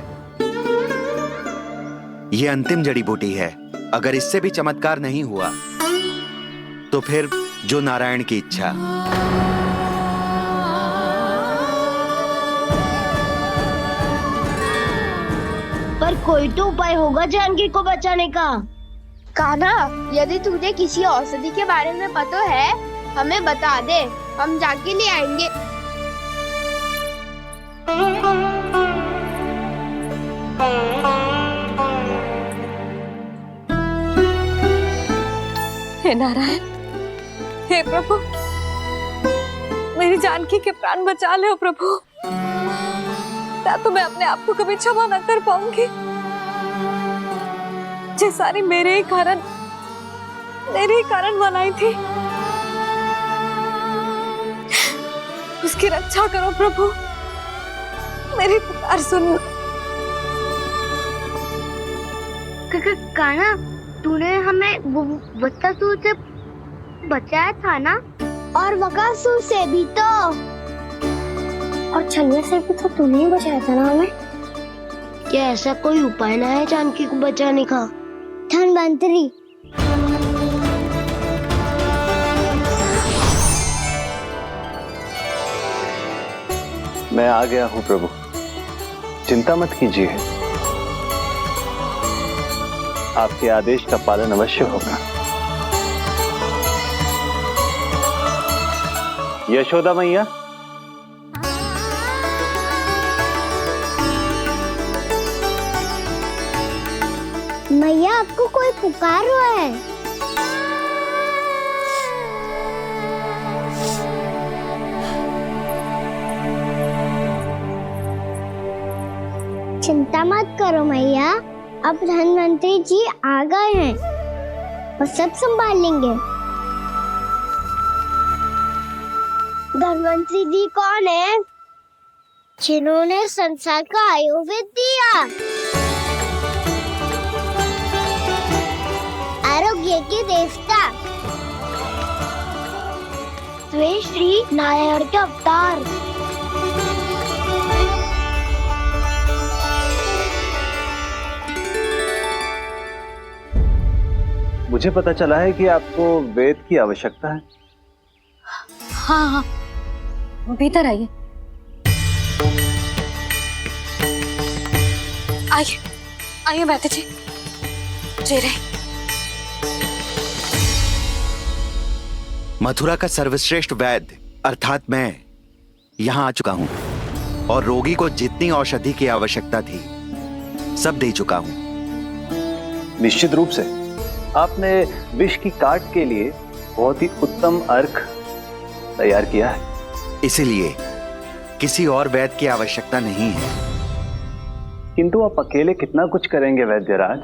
यह अंतिम जड़ी बूटी है। अगर इससे भी चमत्कार नहीं हुआ, तो फिर जो नारायण की इच्छा। पर कोई तो उपाय होगा जानकी को बचाने का। कान्हा, यदि तुझे किसी औषधि के बारे में पता है, हमें बता दे, हम जाके ले आएंगे। हे नारायण, हे प्रभु, मेरी जानकी के प्राण बचा ले प्रभु। या तो मैं अपने आप को कभी क्षमा न कर पाऊंगी। ये सारी मेरे ही कारण बनाई थी। उसकी रक्षा करो प्रभु, मेरी पुकार सुनो। कान्हा, तूने हमें वत्सासुर से बचाया था ना? और वकासुर से भी तो, और छलिया से भी तो तूने ही बचाया था ना हमें। क्या ऐसा कोई उपाय ना है जानकी को बचाने का? धन्वंतरी, मैं आ गया हूं प्रभु, चिंता मत कीजिए, आपके आदेश का पालन अवश्य होगा। यशोदा मैया, मैया, आपको कोई पुकार रहा है। चिंता मत करो मैया, अब धन्वंतरी जी आ गए हैं और सब संभाल लेंगे। धन्वंतरी जी कौन है? जिन्होंने संसार का आयुर्वेद दिया, आरोग्य के देवता, वे श्री नारायण के अवतार। मुझे पता चला है कि आपको वेद की आवश्यकता है। हाँ हाँ, भीतर आइए। आइए आइए बैठे जी। जी रहे। मथुरा का सर्वश्रेष्ठ वैद्य अर्थात मैं यहाँ आ चुका हूँ और रोगी को जितनी औषधि की आवश्यकता थी सब दे चुका हूँ। निश्चित रूप से आपने विष की काट के लिए बहुत ही उत्तम अर्क तैयार किया है। इसीलिए किसी और वैद्य की आवश्यकता नहीं है। किंतु आप अकेले कितना कुछ करेंगे वैद्यराज?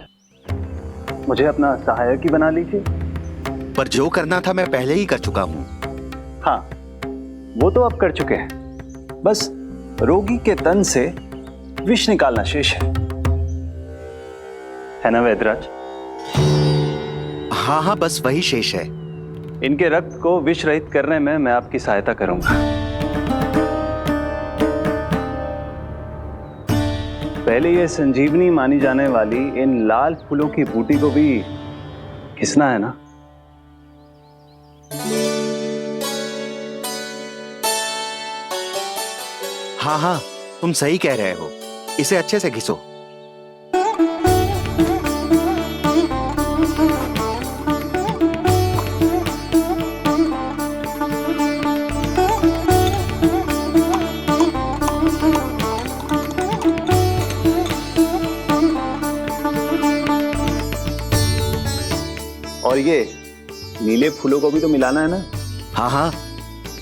मुझे अपना सहायक ही बना लीजिए। पर जो करना था मैं पहले ही कर चुका हूँ। हाँ, वो तो आप कर चुके हैं। बस रोगी के तन से विष निकालना शेष है ना वैद्यराज? हाँ हाँ, बस वही शेष है। इनके रक्त को विष रहित करने में मैं आपकी सहायता करूंगा। पहले ये संजीवनी मानी जाने वाली इन लाल फूलों की बूटी को भी घिसना है ना? हाँ हाँ, तुम सही कह रहे हो। इसे अच्छे से घिसो। और ये नीले फूलों को भी तो मिलाना है ना? हाँ हाँ,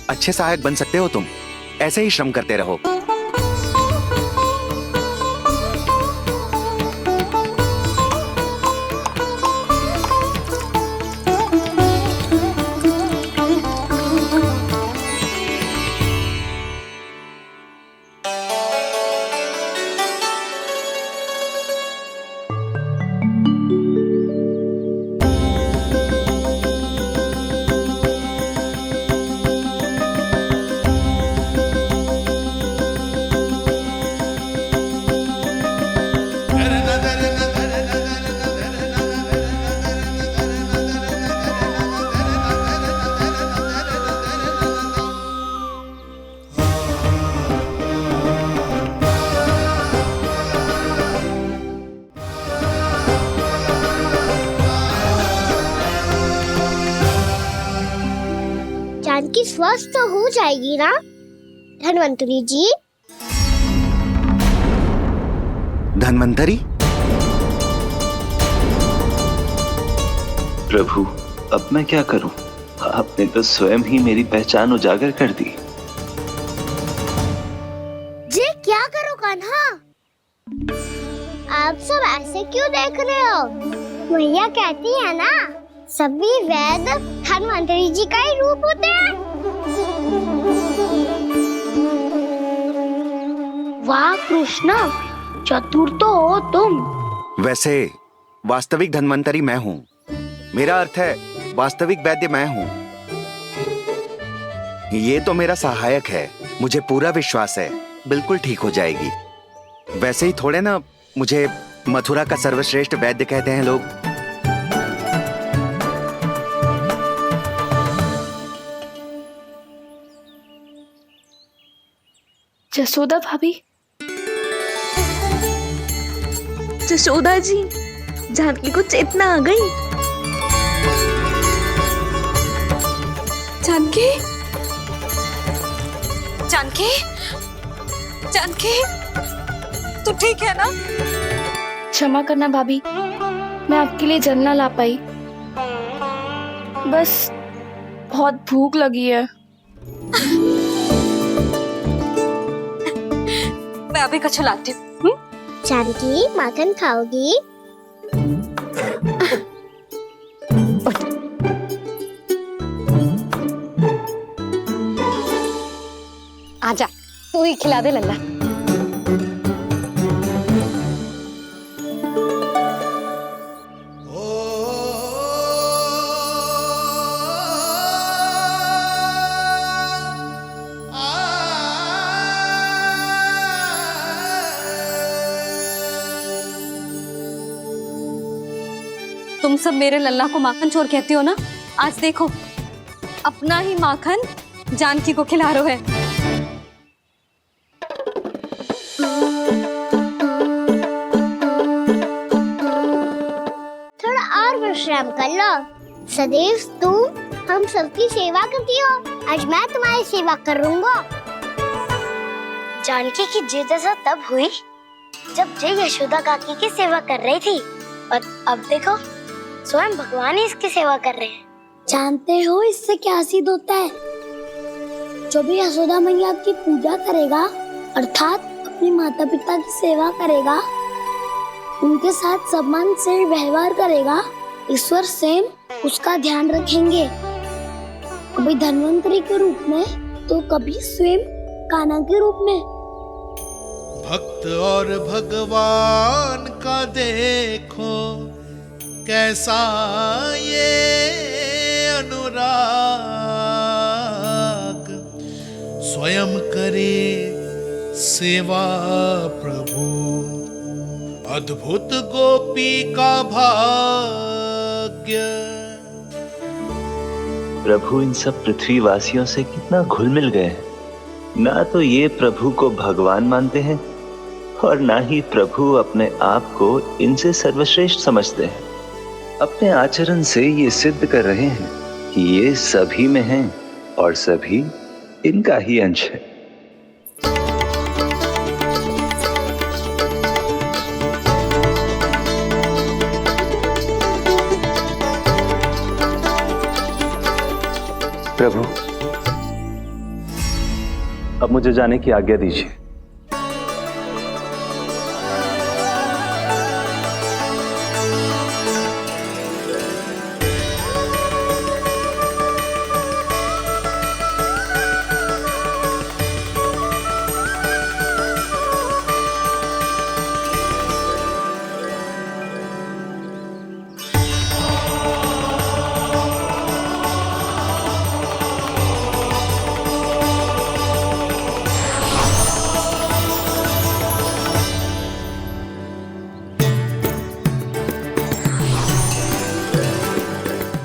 अच्छे सहायक बन सकते हो तुम। ऐसे ही श्रम करते रहो। जानकी स्वस्थ तो हो जाएगी ना धन्वंतरी जी? धन्वंतरी? प्रभु, अब मैं क्या करूं? आपने तो स्वयं ही मेरी पहचान उजागर कर दी। जी क्या करो कान्हा? आप सब ऐसे क्यों देख रहे हो? मैया कहती है ना, सभी वैद्य धन्वंतरी जी का ही रूप होते हैं। वाह कृष्णा, चतुर तो हो तुम। वैसे वास्तविक धन्वंतरी मैं हूँ। मेरा अर्थ है वास्तविक वैद्य मैं हूँ। ये तो मेरा सहायक है। मुझे पूरा विश्वास है बिल्कुल ठीक हो जाएगी। वैसे ही थोड़े ना मुझे मथुरा का सर्वश्रेष्ठ वैद्य कहते हैं लोग। जसोदा भाभी, जसोदा जी, जानकी को चेतना आ गई। जानकी, जानकी, जानकी, तू ठीक है ना? क्षमा करना भाभी, मैं आपके लिए जल ना ला पाई। बस बहुत भूख लगी है। मैं अभी कछु लाती हूँ। जानकी, माखन खाओगी? ही खिला दे लल्ला। तुम सब मेरे लल्ला को माखन चोर कहती हो ना, आज देखो अपना ही माखन जानकी को खिला रहे है। थोड़ा और विश्राम कर लो। सदैव तुम हम सबकी सेवा करती हो, आज मैं तुम्हारी सेवा करूंगा। जानकी की जिद दशा तब हुई जब जय यशोदा काकी की सेवा कर रही थी, और अब देखो स्वयं भगवान ही इसकी सेवा कर रहे हैं। जानते हो इससे क्या सिद्ध होता है? जो भी यशोदा मैया की पूजा करेगा, अर्थात अपने माता पिता की सेवा करेगा, उनके साथ सम्मान से व्यवहार करेगा, ईश्वर स्वयं उसका ध्यान रखेंगे। कभी धन्वंतरी के रूप में तो कभी स्वयं कान्हा के रूप में। भक्त और भगवान का देखो कैसा ये अनुराग, स्वयं करे सेवा प्रभु, अद्भुत गोपी का भाग्य। प्रभु इन सब पृथ्वीवासियों से कितना घुल मिल गए हैं। ना तो ये प्रभु को भगवान मानते हैं और ना ही प्रभु अपने आप को इनसे सर्वश्रेष्ठ समझते हैं। अपने आचरण से ये सिद्ध कर रहे हैं कि ये सभी में हैं और सभी इनका ही अंश है। प्रभु, अब मुझे जाने की आज्ञा दीजिए।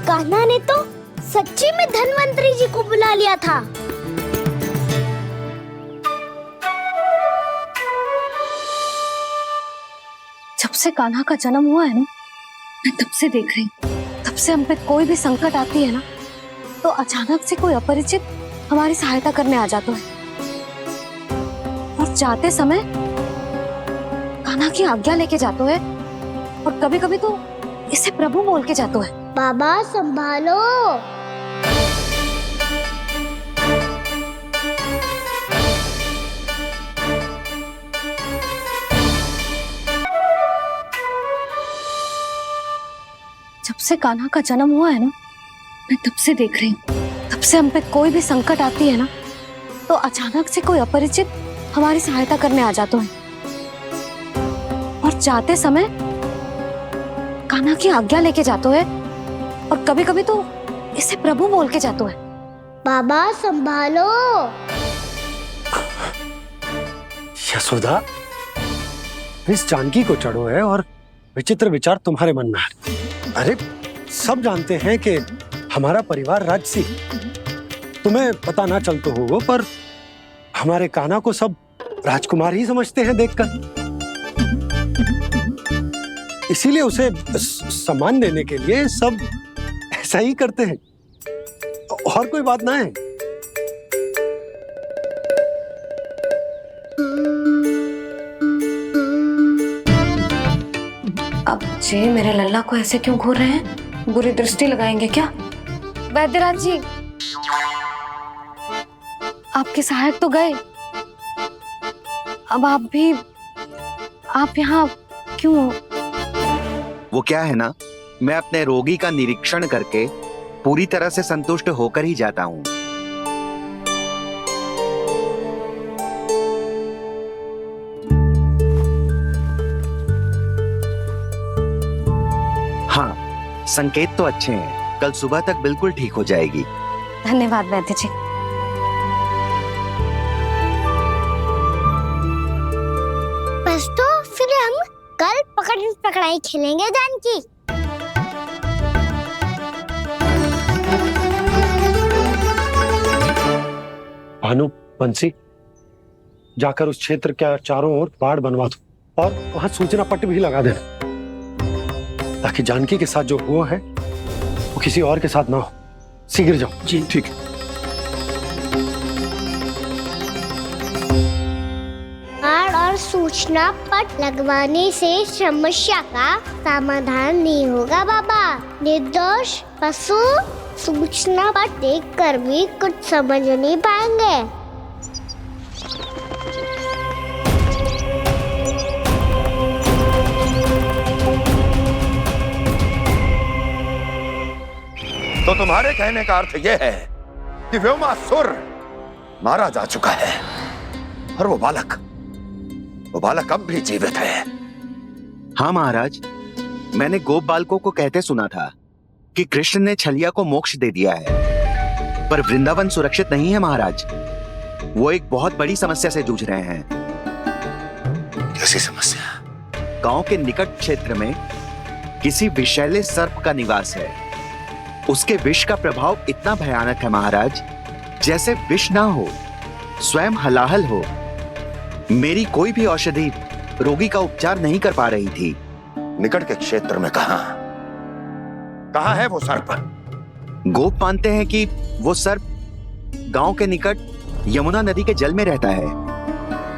कान्हा ने तो सच्ची में धन्वंतरी जी को बुला लिया था। जब से कान्हा का जन्म हुआ है ना, मैं तब से देख रही हूँ, तब से हम पे कोई भी संकट आती है ना, तो अचानक से कोई अपरिचित हमारी सहायता करने आ जाता है, और जाते समय कान्हा की आज्ञा लेके जाते है, और कभी कभी तो इसे प्रभु बोल के जाते है। बाबा संभालो। जब से कान्हा का जन्म हुआ है ना, मैं तब से देख रही हूँ, तब से हम पे कोई भी संकट आती है ना, तो अचानक से कोई अपरिचित हमारी सहायता करने आ जाता है, और जाते समय कान्हा की आज्ञा लेके जाते है, और कभी कभी तो इसे प्रभु बोल के जाते है। बाबा संभालो। यशोदा, इस जानकी को चढ़ो है और विचित्र विचार तुम्हारे मन में है। अरे सब जानते हैं कि हमारा परिवार राजसी, तुम्हें पता ना चलता हो वो, पर हमारे कान्हा को सब राजकुमार ही समझते हैं देखकर, इसीलिए उसे सम्मान देने के लिए सब ऐसा ही करते हैं, और कोई बात ना है। अब जे मेरे लल्ला को ऐसे क्यों घूर रहे हैं? बुरी दृष्टि लगाएंगे क्या? वैद्यराज जी, आपके सहायक तो गए, अब आप यहाँ क्यों? वो क्या है ना, मैं अपने रोगी का निरीक्षण करके पूरी तरह से संतुष्ट होकर ही जाता हूँ। संकेत तो अच्छे हैं, कल सुबह तक बिल्कुल ठीक हो जाएगी। धन्यवाद वैद्य जी। बस तो फिर हम कल पकड़न पकड़ाई खेलेंगे जानकी। भानु, बंसी, जाकर उस क्षेत्र के चारों ओर बाढ़ बनवा दो और वहां सूचना पट्ट भी लगा देना, ताकि जानकी के साथ जो हुआ है वो किसी और के साथ ना हो। शीघ्र जाओ। जी ठीक है। बाढ़ और सूचना पट लगवाने से समस्या का समाधान नहीं होगा बाबा। निर्दोष पशु सूचना पट देखकर भी कुछ समझ नहीं पाएंगे। तो तुम्हारे कहने का अर्थ यह है कि व्योमासुर मारा जा चुका है और वो बालक अब भी जीवित है। हाँ महाराज, मैंने गोप बालकों को कहते सुना था कि कृष्ण ने छलिया को मोक्ष दे दिया है, पर वृंदावन सुरक्षित नहीं है महाराज। वो एक बहुत बड़ी समस्या से जूझ रहे हैं। कैसी समस्या? गांव के निकट क्षेत्र में किसी विषैले सर्प का निवास है। उसके विष का प्रभाव इतना भयानक है महाराज, जैसे विष ना हो, स्वयं हलाहल हो। मेरी कोई भी औषधि रोगी का उपचार नहीं कर पा रही थी। निकट के क्षेत्र में कहाँ है वो सर्प? गोप मानते हैं कि वो सर्प गांव के निकट यमुना नदी के जल में रहता है।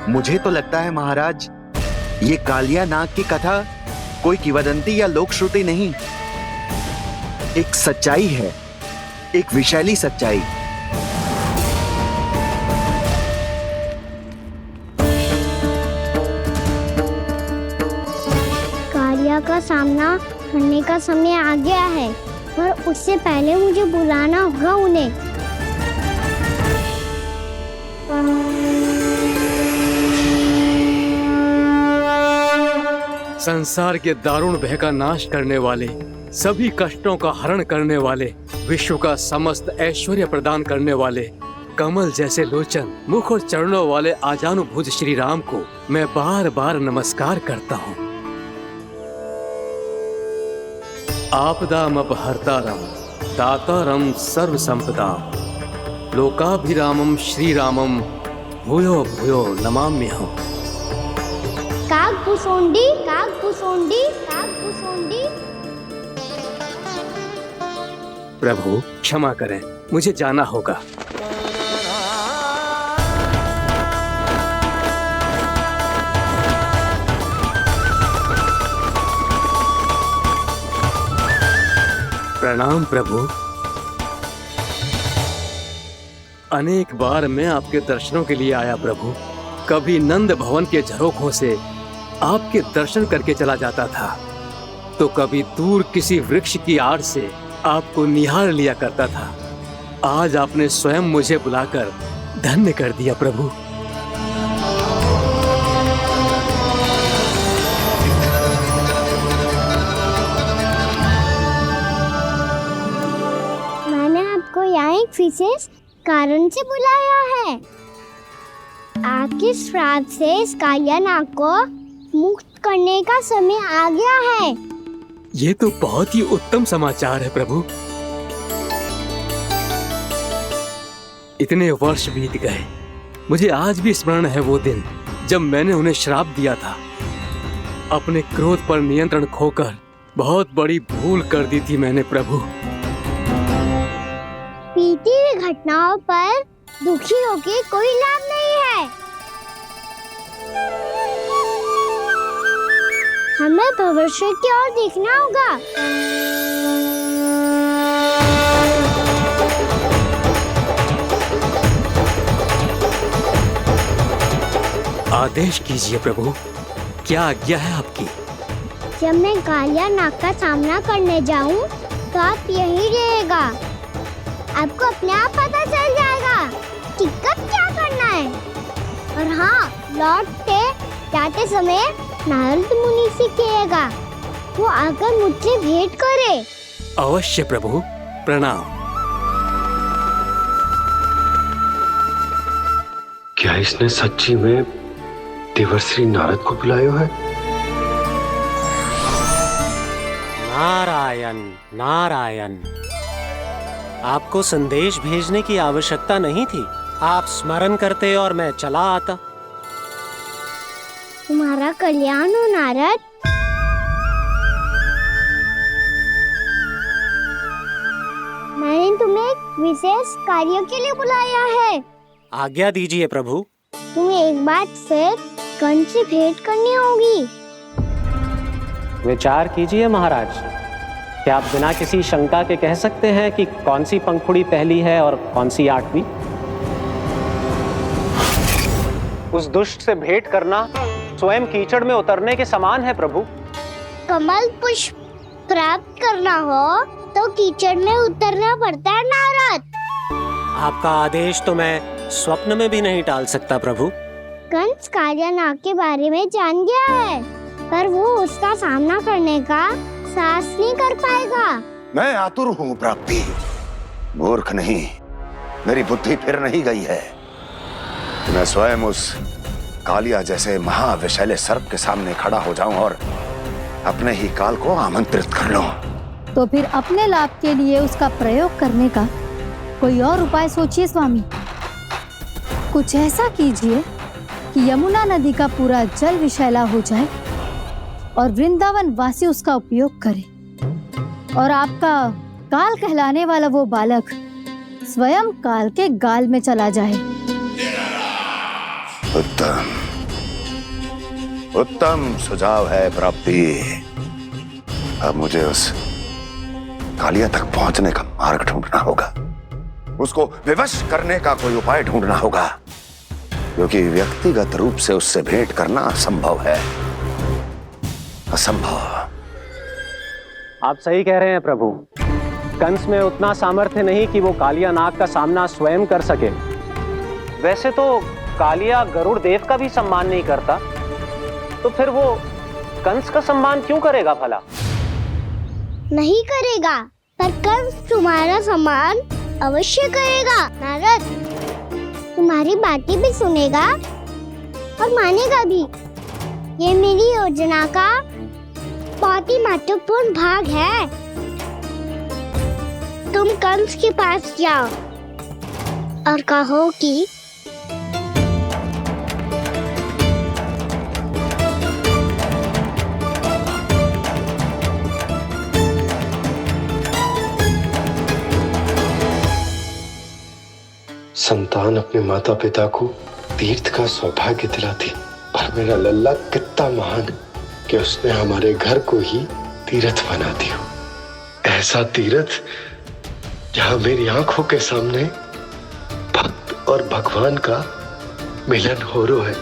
मुझे तो लगता है महाराज, ये कालिया नाग की कथा कोई किंवदंती या लोक श्रुति नहीं, एक सच्चाई है, एक विशैली सच्चाई। कालिया का सामना करने का समय आ गया है, पर उससे पहले मुझे बुलाना होगा उन्हें। संसार के दारुण भय का नाश करने वाले, सभी कष्टों का हरण करने वाले, विश्व का समस्त ऐश्वर्य प्रदान करने वाले, कमल जैसे लोचन, मुख और चरणों वाले आजानुभुज श्री राम को मैं बार बार नमस्कार करता हूँ। आपदामपहर्तारं दातारं सर्व संपदा लोकाभिरामं श्री रामं भूयो भूयो नमाम्यहम्। कागभूषोंडी कागभूषोंडी कागभूषोंडी। प्रभु क्षमा करें, मुझे जाना होगा। प्रणाम प्रभु। अनेक बार मैं आपके दर्शनों के लिए आया प्रभु। कभी नंद भवन के झरोखों से आपके दर्शन करके चला जाता था, तो कभी दूर किसी वृक्ष की आड़ से आपको निहार लिया करता था। आज आपने स्वयं मुझे बुलाकर धन्य कर दिया प्रभु। मैंने आपको यहाँ एक विशेष कारण से बुलाया है। आपके श्राप से इस कालिया नाग को मुक्त करने का समय आ गया है। ये तो बहुत ही उत्तम समाचार है प्रभु। इतने वर्ष बीत गए, मुझे आज भी स्मरण है वो दिन जब मैंने उन्हें श्राप दिया था। अपने क्रोध पर नियंत्रण खोकर बहुत बड़ी भूल कर दी थी मैंने प्रभु। बीती हुई घटनाओं पर दुखी होके कोई लाभ नहीं है। हमें भविष्य की ओर देखना होगा। आदेश कीजिए प्रभु, क्या आज्ञा है आपकी? जब मैं कालिया नाग का सामना करने जाऊं, तो आप यही रहेगा। आपको अपने आप पता चल जाएगा कि कब क्या करना है। और हाँ, लौटते जाते समय नारद मुनि से कहेगा, वो आकर मुझसे भेंट करे। अवश्य प्रभु, प्रणाम। क्या इसने सच्ची में देवर्षि नारद को बुलाया है? नारायण नारायण, आपको संदेश भेजने की आवश्यकता नहीं थी। आप स्मरण करते और मैं चला आता। तुम्हारा कल्याण हो नारद। मैंने तुम्हें एक विशेष कार्य के लिए बुलाया है। आज्ञा दीजिए प्रभु। तुम्हें एक बार फिर कंस से भेंट करनी होगी। विचार कीजिए महाराज, क्या आप बिना किसी शंका के कह सकते हैं कि कौन सी पंखुड़ी पहली है और कौन सी 8वीं? उस दुष्ट से भेंट करना स्वयं कीचड़ में उतरने के समान है प्रभु। कमल पुष्प प्राप्त करना हो तो कीचड़ में उतरना पड़ता है नारद। आपका आदेश तो मैं स्वप्न में भी नहीं टाल सकता प्रभु। कंस कालियानाग के बारे में जान गया है, पर वो उसका सामना करने का साहस नहीं कर पाएगा। मैं आतुर हूँ प्राप्ति, मूर्ख नहीं। मेरी बुद्धि फिर नहीं गई है। मैं स्वयं उस कालिया जैसे महाविषैले सर्प के सामने खड़ा हो जाऊं और अपने ही काल को आमंत्रित कर लूं। तो फिर अपने लाभ के लिए उसका प्रयोग करने का कोई और उपाय सोचिए स्वामी। कुछ ऐसा कीजिए कि यमुना नदी का पूरा जल विषैला हो जाए और वृंदावन वासी उसका उपयोग करे और आपका काल कहलाने वाला वो बालक स्वयं काल के गाल में चला जाए। उत्तम उत्तम सुझाव है प्राप्ति। अब मुझे उस कालिया तक पहुंचने का मार्ग ढूंढना होगा। उसको विवश करने का कोई उपाय ढूंढना होगा, क्योंकि व्यक्तिगत रूप से उससे भेंट करना असंभव है। असंभव। आप सही कह रहे हैं प्रभु। कंस में उतना सामर्थ्य नहीं कि वो कालिया नाग का सामना स्वयं कर सके। वैसे तो कालिया गरुड़ देव का भी सम्मान नहीं करता, तो फिर वो कंस का सम्मान क्यों करेगा भला? नहीं करेगा, पर कंस तुम्हारा सम्मान अवश्य करेगा नारद। तुम्हारी बातें भी सुनेगा और मानेगा भी। ये मेरी योजना का बहुत ही महत्वपूर्ण भाग है। तुम कंस के पास जाओ और कहो कि संतान अपने माता पिता को तीर्थ का सौभाग्य दिलाती, और मेरा लल्ला कितना महान कि उसने हमारे घर को ही तीर्थ बना दिया। ऐसा तीर्थ जहां मेरी आंखों के सामने भक्त और भगवान का मिलन हो रहा है।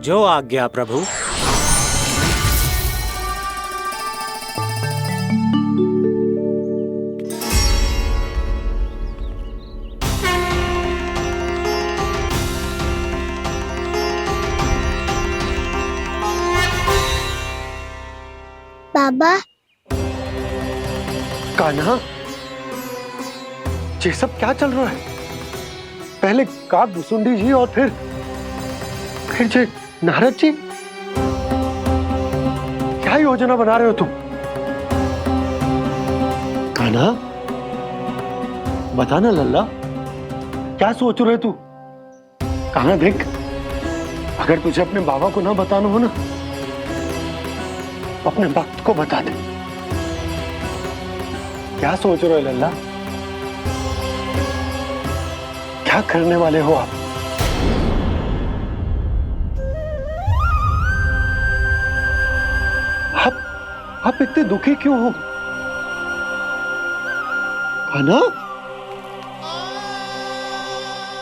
जो आज्ञा प्रभु। बाबा। कान्हा, ये सब क्या चल रहा है? पहले काग भुसुंडी जी और फिर जे नारद जी। क्या योजना बना रहे हो तुम? कान्हा, बताना लल्ला, क्या सोच रहे तू? कान्हा देख, अगर तुझे अपने बाबा को ना बताना हो ना, अपने भक्त को बता दे। क्या सोच रहे हो लल्ला? क्या करने वाले हो आप? आप इतने दुखी क्यों हो? कान्हा,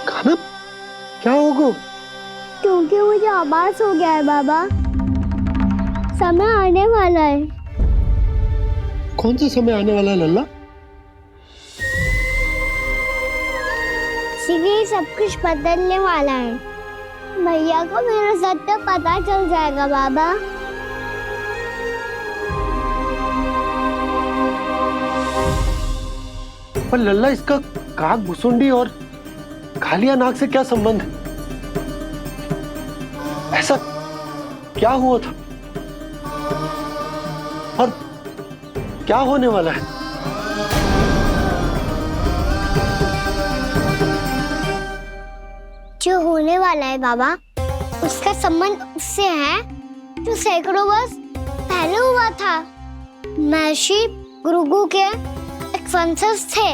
कान्हा, क्या होगा? क्योंकि मुझे आभास हो गया है बाबा, समय आने वाला है। कौन सा समय आने वाला है लल्ला? शीघ्र सब कुछ बदलने वाला है। भैया को मेरा सत्य पता चल जाएगा बाबा। पर लल्ला, इसका काक भुसुंडी और कालिया नाग से क्या संबंध है? ऐसा क्या हुआ था और क्या होने वाला है? जो होने वाला है बाबा, उसका संबंध उससे है जो सैकड़ों वर्ष पहले हुआ था। महर्षि भृगु के एक वंशज थे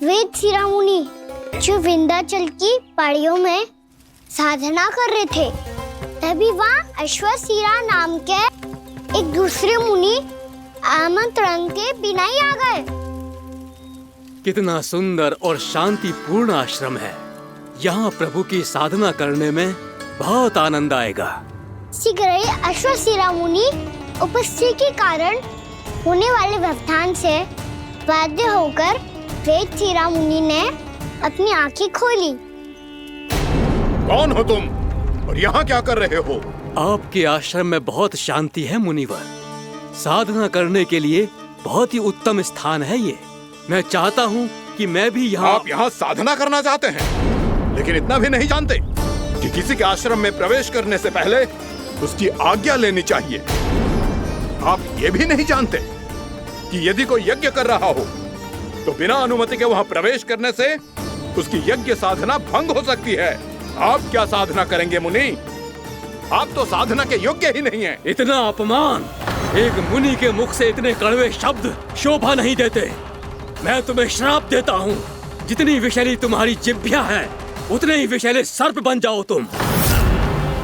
वेद शिरोमणि, जो विंध्याचल की पहाड़ियों में साधना कर रहे थे। तभी वहाँ अश्वशिरा नाम के एक दूसरे मुनि आमंत्रण के बिना ही आ गए। कितना सुंदर और शांतिपूर्ण आश्रम है। यहाँ प्रभु की साधना करने में बहुत आनंद आएगा। शीघ्र ही अश्वशिरा मुनि उपस्थिति के कारण होने वाले व्यवधान से बाध्य होकर वेद शिरोमणि ने अपनी आंखें खोली। कौन हो तुम और यहाँ क्या कर रहे हो? आपके आश्रम में बहुत शांति है मुनिवर। साधना करने के लिए बहुत ही उत्तम स्थान है ये। मैं चाहता हूँ कि मैं भी यहाँ। आप यहाँ साधना करना चाहते हैं, लेकिन इतना भी नहीं जानते कि किसी के आश्रम में प्रवेश करने से पहले उसकी आज्ञा लेनी चाहिए। आप ये भी नहीं जानते कि यदि कोई यज्ञ कर रहा हो तो बिना अनुमति के वहाँ प्रवेश करने से उसकी यज्ञ साधना भंग हो सकती है। आप क्या साधना करेंगे मुनि? आप तो साधना के योग्य ही नहीं हैं। इतना अपमान! एक मुनि के मुख से इतने कड़वे शब्द शोभा नहीं देते। मैं तुम्हें श्राप देता हूँ, जितनी विषैली तुम्हारी जिह्वा है उतने ही विषैले सर्प बन जाओ तुम।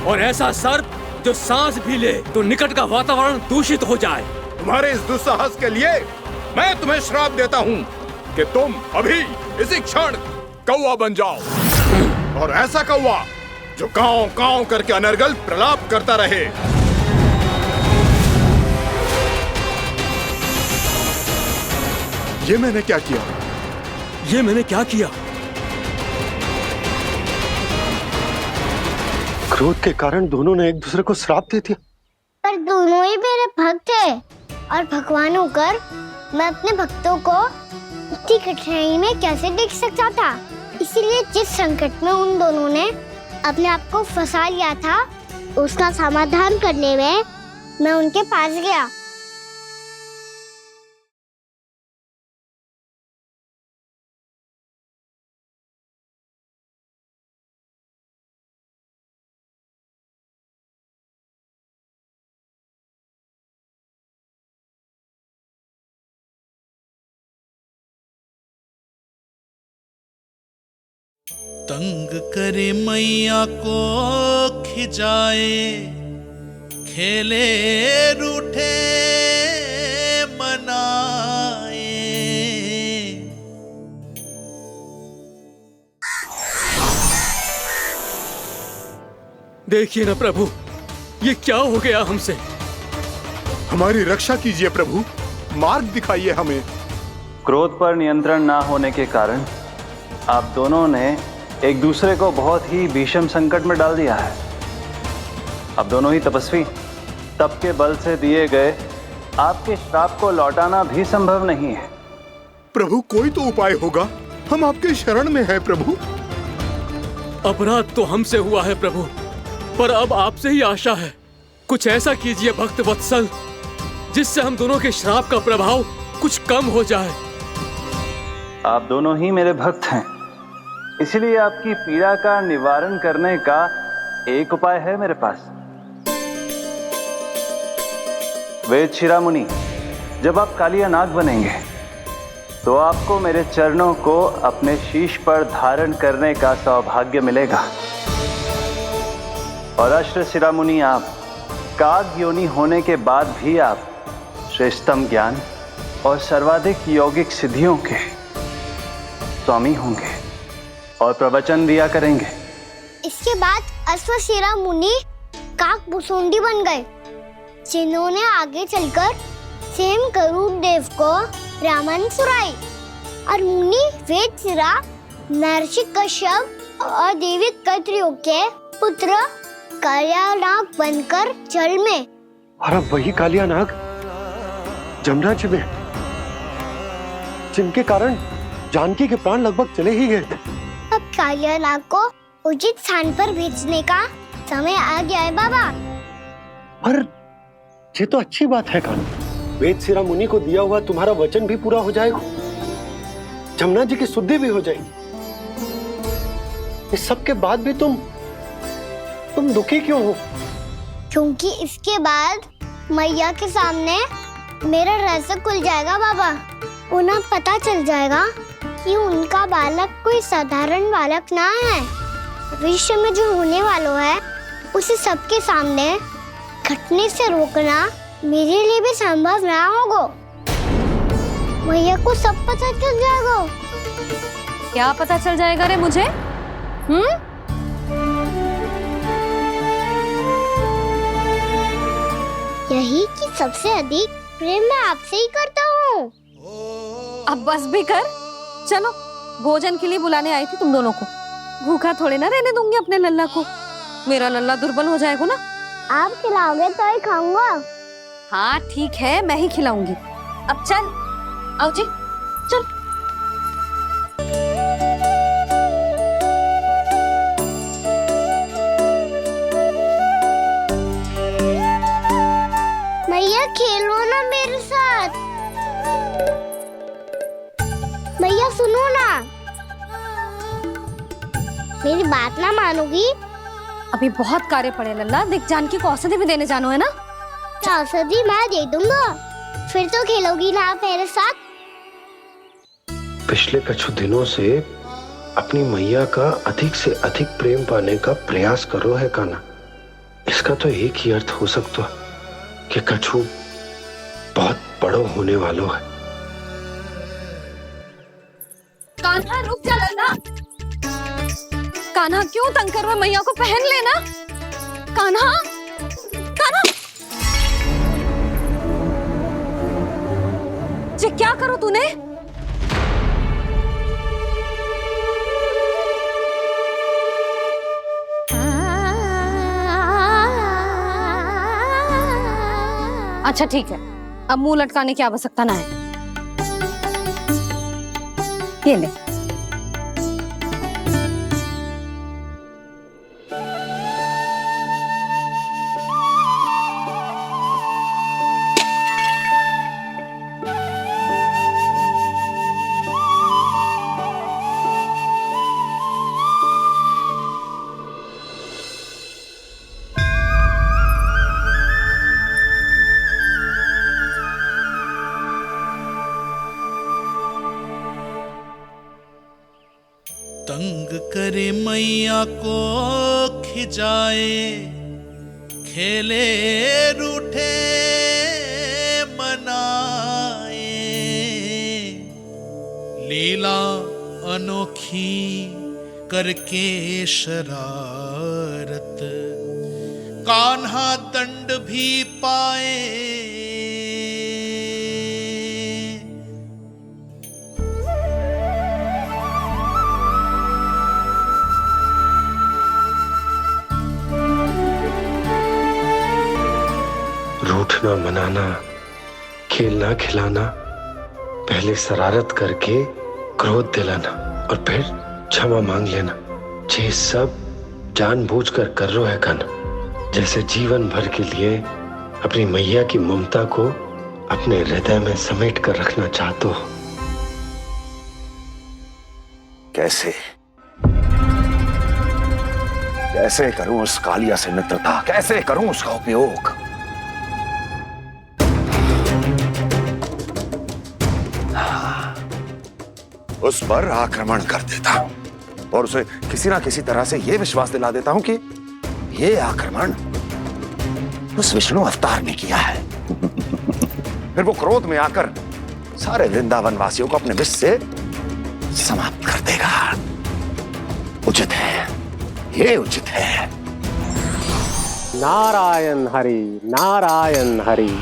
और ऐसा सर्प जो सांस भी ले तो निकट का वातावरण दूषित हो जाए। तुम्हारे इस दुस्साहस के लिए मैं तुम्हें श्राप देता हूँ कि तुम अभी इसी क्षण कौवा बन जाओ, और ऐसा कौवा जो कांव कांव करके अनर्गल प्रलाप करता रहे। ये मैंने क्या किया? ये मैंने क्या किया? क्रोध के कारण दोनों ने एक दूसरे को श्राप दे दिया। पर दोनों ही मेरे भक्त हैं, और भगवान होकर मैं अपने भक्तों को इतनी कठिनाई में कैसे देख सकता था। इसीलिए जिस संकट में उन दोनों ने अपने आप को फंसा लिया था, उसका समाधान करने में मैं उनके पास गया। तंग करे मैया को खिंचाए, खेले रूठे मनाए। देखिए ना प्रभु, ये क्या हो गया हमसे? हमारी रक्षा कीजिए प्रभु, मार्ग दिखाइए हमें। क्रोध पर नियंत्रण ना होने के कारण आप दोनों ने एक दूसरे को बहुत ही भीषण संकट में डाल दिया है। अब दोनों ही तपस्वी, तप के बल से दिए गए आपके श्राप को लौटाना भी संभव नहीं है। प्रभु कोई तो उपाय होगा, हम आपके शरण में हैं प्रभु। अपराध तो हमसे हुआ है प्रभु, पर अब आपसे ही आशा है। कुछ ऐसा कीजिए भक्त वत्सल, जिससे हम दोनों के श्राप का प्रभाव कुछ कम हो जाए। आप दोनों ही मेरे भक्त हैं, इसलिए आपकी पीड़ा का निवारण करने का एक उपाय है मेरे पास। वेद शिरोमणि, जब आप कालिया नाग बनेंगे तो आपको मेरे चरणों को अपने शीश पर धारण करने का सौभाग्य मिलेगा। और अश्व शिरोमणि, आप काग योनि होने के बाद भी आप श्रेष्ठतम ज्ञान और सर्वाधिक यौगिक सिद्धियों के स्वामी होंगे और प्रवचन दिया करेंगे। इसके बाद अश्वशिरा मुनि काक भुसुंडी बन गए, जिन्होंने आगे चलकर स्वयं गरुड़ देव को रामायण सुनाई। और मुनि वेदशिरा महर्षि कश्यप और देवी कत्रियों के पुत्र कालिया नाग बनकर जल में। और अब वही कालिया नाग जमुना जी में, जिनके कारण जानकी के प्राण लगभग चले ही गए थे। अब कालिया नाग को उचित स्थान पर भेजने का समय आ गया है बाबा। पर ये तो अच्छी बात है कान्हा। वेद सिरा मुनि को दिया हुआ तुम्हारा वचन भी पूरा हो जाएगा, जमुना जी की शुद्धि भी हो जाएगी। इस सब के बाद भी तुम दुखी क्यों हो? क्योंकि इसके बाद मैया के सामने मेरा रहस्य खुल जाएगा बाबा। उन्हें पता चल जाएगा कि उनका बालक कोई साधारण बालक ना है। भविष्य में जो होने वाला है उसे सबके सामने घटने से रोकना मेरे लिए भी संभव ना होगा। मैया को सब पता चल जाएगा। क्या पता चल जाएगा रे मुझे? यही कि सबसे अधिक प्रेम मैं आपसे ही करता हूँ। अब बस भी कर। चलो, भोजन के लिए बुलाने आई थी तुम दोनों को। भूखा थोड़े ना रहने दूंगी अपने लल्ला को। मेरा लल्ला दुर्बल हो जाएगा ना। आप खिलाओगे तो ही खाऊंगा। हाँ ठीक है, मैं ही खिलाऊंगी। अब चल, आओ जी, चल। मैया खेलो ना मेरे साथ। मैया सुनो ना, मेरी बात ना मानोगी? अभी बहुत कार्य पड़े लल्ला। देख, जानकी को औषधि भी देने जानो है ना। औषधि मैं दे दूंगा, फिर तो खेलोगी ना आप मेरे साथ? पिछले कुछ दिनों से अपनी मैया का अधिक से अधिक प्रेम पाने का प्रयास करो है कान्हा। इसका तो एक ही अर्थ हो सकता कि कछु बहुत बड़ो होने वालों है। कान्हा रुक जा लल्ला। कान्हा क्यों तंग कर रहा है? मैया को पहन लेना। कान्हा, कान्हा, ये क्या करो तूने? अच्छा ठीक है, अब मुंह लटकाने की आवश्यकता ना है। ये ले। तंग करे मैया को खिजाए, खेले रूठे मनाए, लीला अनोखी करके शरारत, कान्हा दंड भी पाए। रूठना मनाना, खेलना खिलाना, पहले शरारत करके क्रोध दिलाना और फिर क्षमा मांग लेना, ये सब जानबूझकर कर रहे है कान्हा। जैसे जीवन भर के लिए अपनी मैया की ममता को अपने हृदय में समेट कर रखना चाहते हो। कैसे कैसे करूं उस कालिया से मित्रता, कैसे करूं उसका उपयोग? उस पर आक्रमण कर देता हूं और उसे किसी ना किसी तरह से यह विश्वास दिला देता हूं कि यह आक्रमण उस विष्णु अवतार ने किया है। फिर वो क्रोध में आकर सारे वृंदावन वासियों को अपने विष से समाप्त कर देगा। उचित है, ये उचित है। नारायण हरि, नारायण हरि।